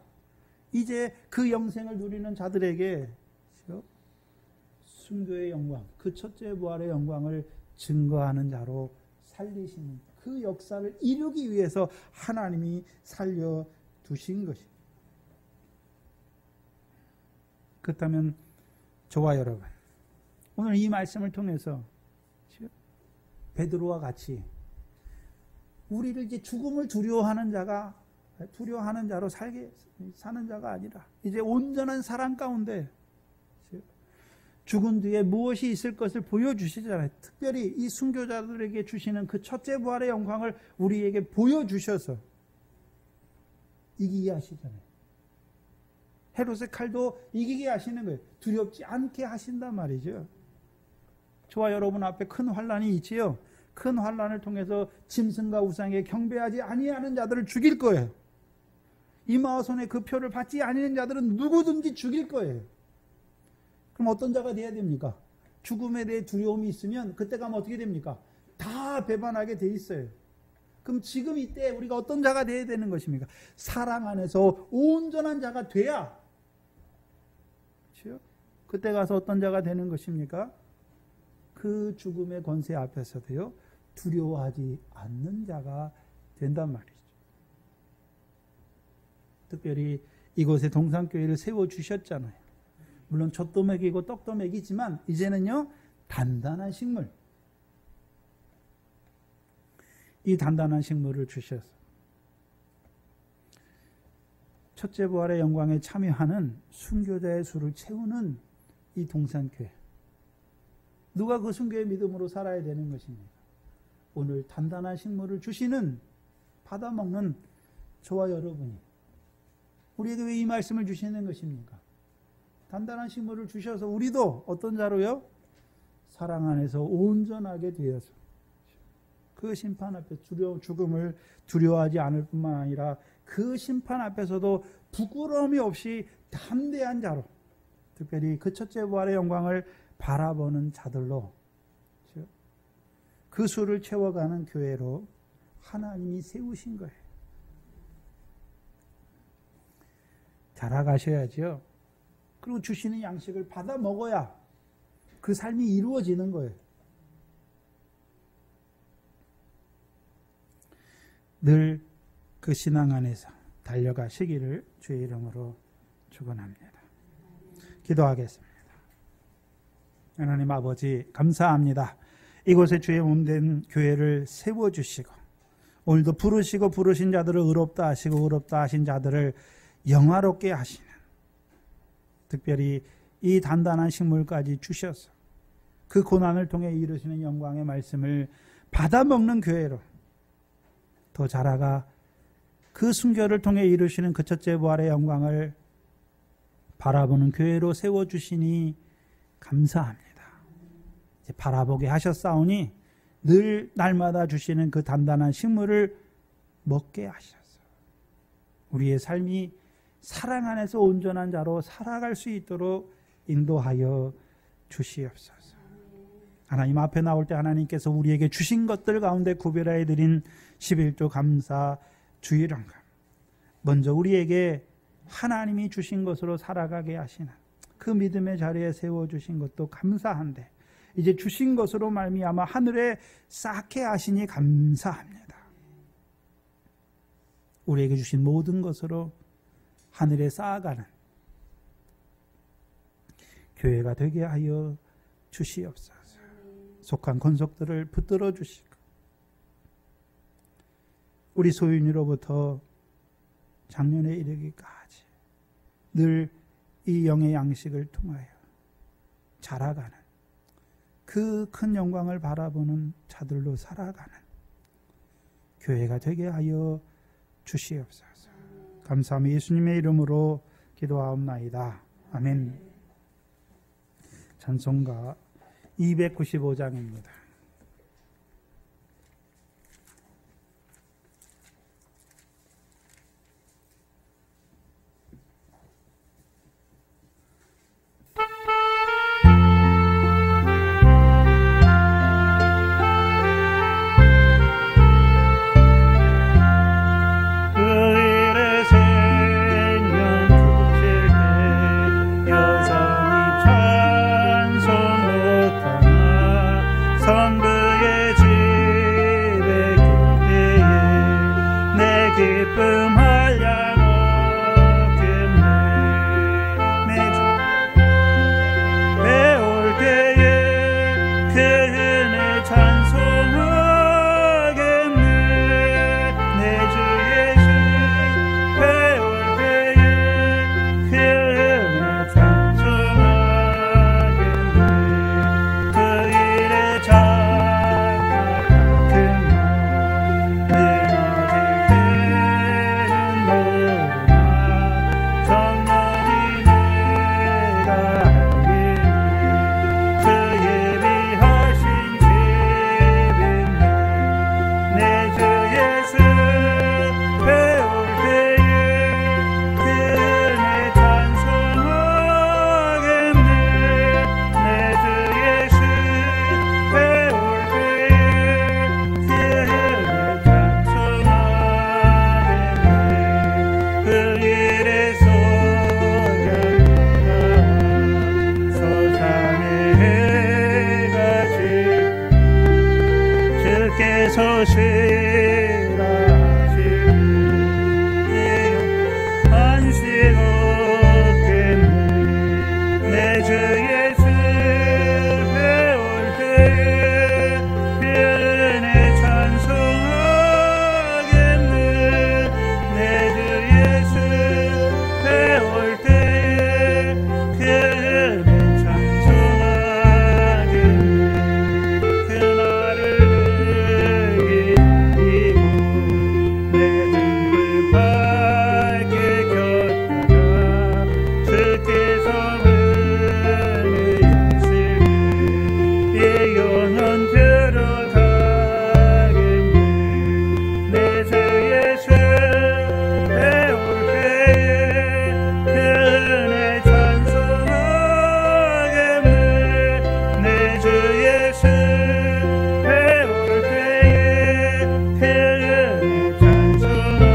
A: 이제 그 영생을 누리는 자들에게 순교의 영광, 그 첫째 부활의 영광을 증거하는 자로 살리시는 그 역사를 이루기 위해서 하나님이 살려두신 것입니다. 그렇다면 저와 여러분, 오늘 이 말씀을 통해서 베드로와 같이 우리를 이제 죽음을 두려워하는 자로 사는 자가 아니라 이제 온전한 사랑 가운데 죽은 뒤에 무엇이 있을 것을 보여주시잖아요. 특별히 이 순교자들에게 주시는 그 첫째 부활의 영광을 우리에게 보여주셔서 이기게 하시잖아요. 헤롯의 칼도 이기게 하시는 거예요. 두렵지 않게 하신단 말이죠. 저와 여러분 앞에 큰 환란이 있지요. 큰 환란을 통해서 짐승과 우상에 경배하지 아니하는 자들을 죽일 거예요. 이마와손의 그 표를 받지 아니하는 자들은 누구든지 죽일 거예요. 그럼 어떤 자가 돼야 됩니까? 죽음에 대해 두려움이 있으면 그때 가면 어떻게 됩니까? 다 배반하게 돼 있어요. 그럼 지금 이때 우리가 어떤 자가 돼야 되는 것입니까? 사랑 안에서 온전한 자가 돼야, 그렇죠? 그때 가서 어떤 자가 되는 것입니까? 그 죽음의 권세 앞에서도요, 두려워하지 않는 자가 된단 말이죠. 특별히 이곳에 동산교회를 세워주셨잖아요. 물론 젖도 먹이고 떡도 먹이지만 이제는요, 단단한 식물, 이 단단한 식물을 주셔서 첫째 부활의 영광에 참여하는 순교자의 수를 채우는 이 동산교회, 누가 그 순교의 믿음으로 살아야 되는 것입니까? 오늘 단단한 식물을 주시는, 받아먹는 저와 여러분이 우리에게 왜 이 말씀을 주시는 것입니까? 단단한 식물을 주셔서 우리도 어떤 자로요? 사랑 안에서 온전하게 되어서 그 심판 앞에 죽음을 두려워하지 않을 뿐만 아니라 그 심판 앞에서도 부끄러움이 없이 담대한 자로, 특별히 그 첫째 부활의 영광을 바라보는 자들로 그 수를 채워가는 교회로 하나님이 세우신 거예요. 자라가셔야죠. 그리고 주시는 양식을 받아 먹어야 그 삶이 이루어지는 거예요. 늘 그 신앙 안에서 달려가시기를 주의 이름으로 축원합니다. 기도하겠습니다. 하나님 아버지, 감사합니다. 이곳에 주의 몸된 교회를 세워주시고 오늘도 부르시고 부르신 자들을 의롭다 하시고 의롭다 하신 자들을 영화롭게 하시는, 특별히 이 단단한 식물까지 주셔서 그 고난을 통해 이루시는 영광의 말씀을 받아먹는 교회로 더 자라가 그 순교를 통해 이루시는 그 첫째 부활의 영광을 바라보는 교회로 세워주시니 감사합니다. 이제 바라보게 하셨사오니 늘 날마다 주시는 그 단단한 식물을 먹게 하셔서 우리의 삶이 사랑 안에서 온전한 자로 살아갈 수 있도록 인도하여 주시옵소서. 하나님 앞에 나올 때 하나님께서 우리에게 주신 것들 가운데 구별하여 드린 11조 감사 주일원감, 먼저 우리에게 하나님이 주신 것으로 살아가게 하시는 그 믿음의 자리에 세워주신 것도 감사한데 이제 주신 것으로 말미암아 하늘에 쌓게 하시니 감사합니다. 우리에게 주신 모든 것으로 하늘에 쌓아가는 교회가 되게 하여 주시옵소서. 속한 권속들을 붙들어 주시고 우리 소윤이로부터 작년에 이르기까지 늘 이 영의 양식을 통하여 자라가는 그 큰 영광을 바라보는 자들로 살아가는 교회가 되게 하여 주시옵소서. 감사하며 예수님의 이름으로 기도하옵나이다. 아멘. 찬송가 295장입니다. 것이라 하시니 안식 없겠네. 내 주 예수 배울 때에 그네 찬송하겠네. 내 주 예수 배울 때에 그네 찬송하겠네. 그날을 이기고 내 등불 밝게 켰다가 주께서 은혜 예수를 이 영혼 들어가겠네. 내 주 예수 배울 때에 그네 찬송하겠네. 내 주 예수 배울 때에 그네 찬송하겠네.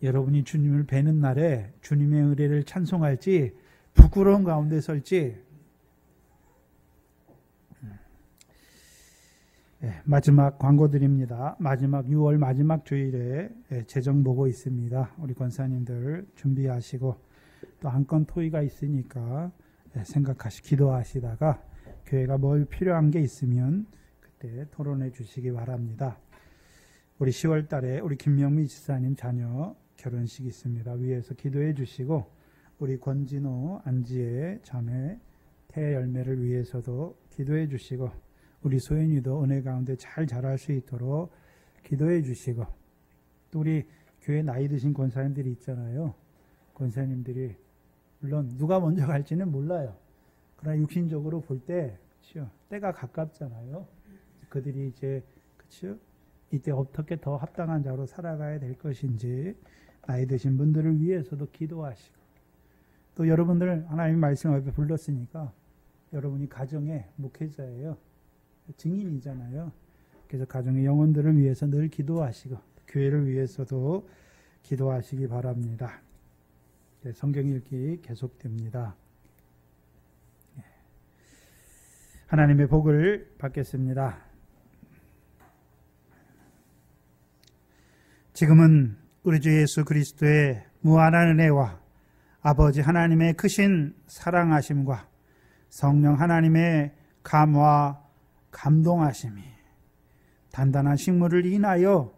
A: 여러분이 주님을 뵈는 날에 주님의 은혜를 찬송할지 부끄러운 가운데 설지 마지막 광고 드립니다. 마지막 6월 마지막 주일에 재정 보고 있습니다. 우리 권사님들 준비하시고 또 한 건 토의가 있으니까 기도하시다가 교회가 뭘 필요한 게 있으면 그때 토론해 주시기 바랍니다. 우리 10월 달에 우리 김명미 지사님 자녀 결혼식이 있습니다. 위에서 기도해 주시고 우리 권진호 안지의 자매 태 열매를 위해서도 기도해 주시고 우리 소연이도 은혜 가운데 잘 자랄 수 있도록 기도해 주시고 또 우리 교회 나이 드신 권사님들이 있잖아요. 권사님들이 물론 누가 먼저 갈지는 몰라요. 그러나 육신적으로 볼 때 그렇죠? 때가 가깝잖아요. 그들이 이제 그렇죠? 이때 어떻게 더 합당한 자로 살아가야 될 것인지 나이 드신 분들을 위해서도 기도하시고 또 여러분들 하나님의 말씀 앞에 불렀으니까 여러분이 가정의 목회자예요. 증인이잖아요. 그래서 가정의 영혼들을 위해서 늘 기도하시고 교회를 위해서도 기도하시기 바랍니다. 성경 읽기 계속됩니다. 하나님의 복을 받겠습니다. 지금은 우리 주 예수 그리스도의 무한한 은혜와 아버지 하나님의 크신 사랑하심과 성령 하나님의 감화 감동하심이 단단한 식물을 인하여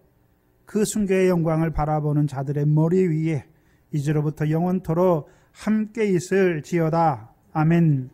A: 그 순교의 영광을 바라보는 자들의 머리 위에 이제로부터 영원토록 함께 있을지어다. 아멘.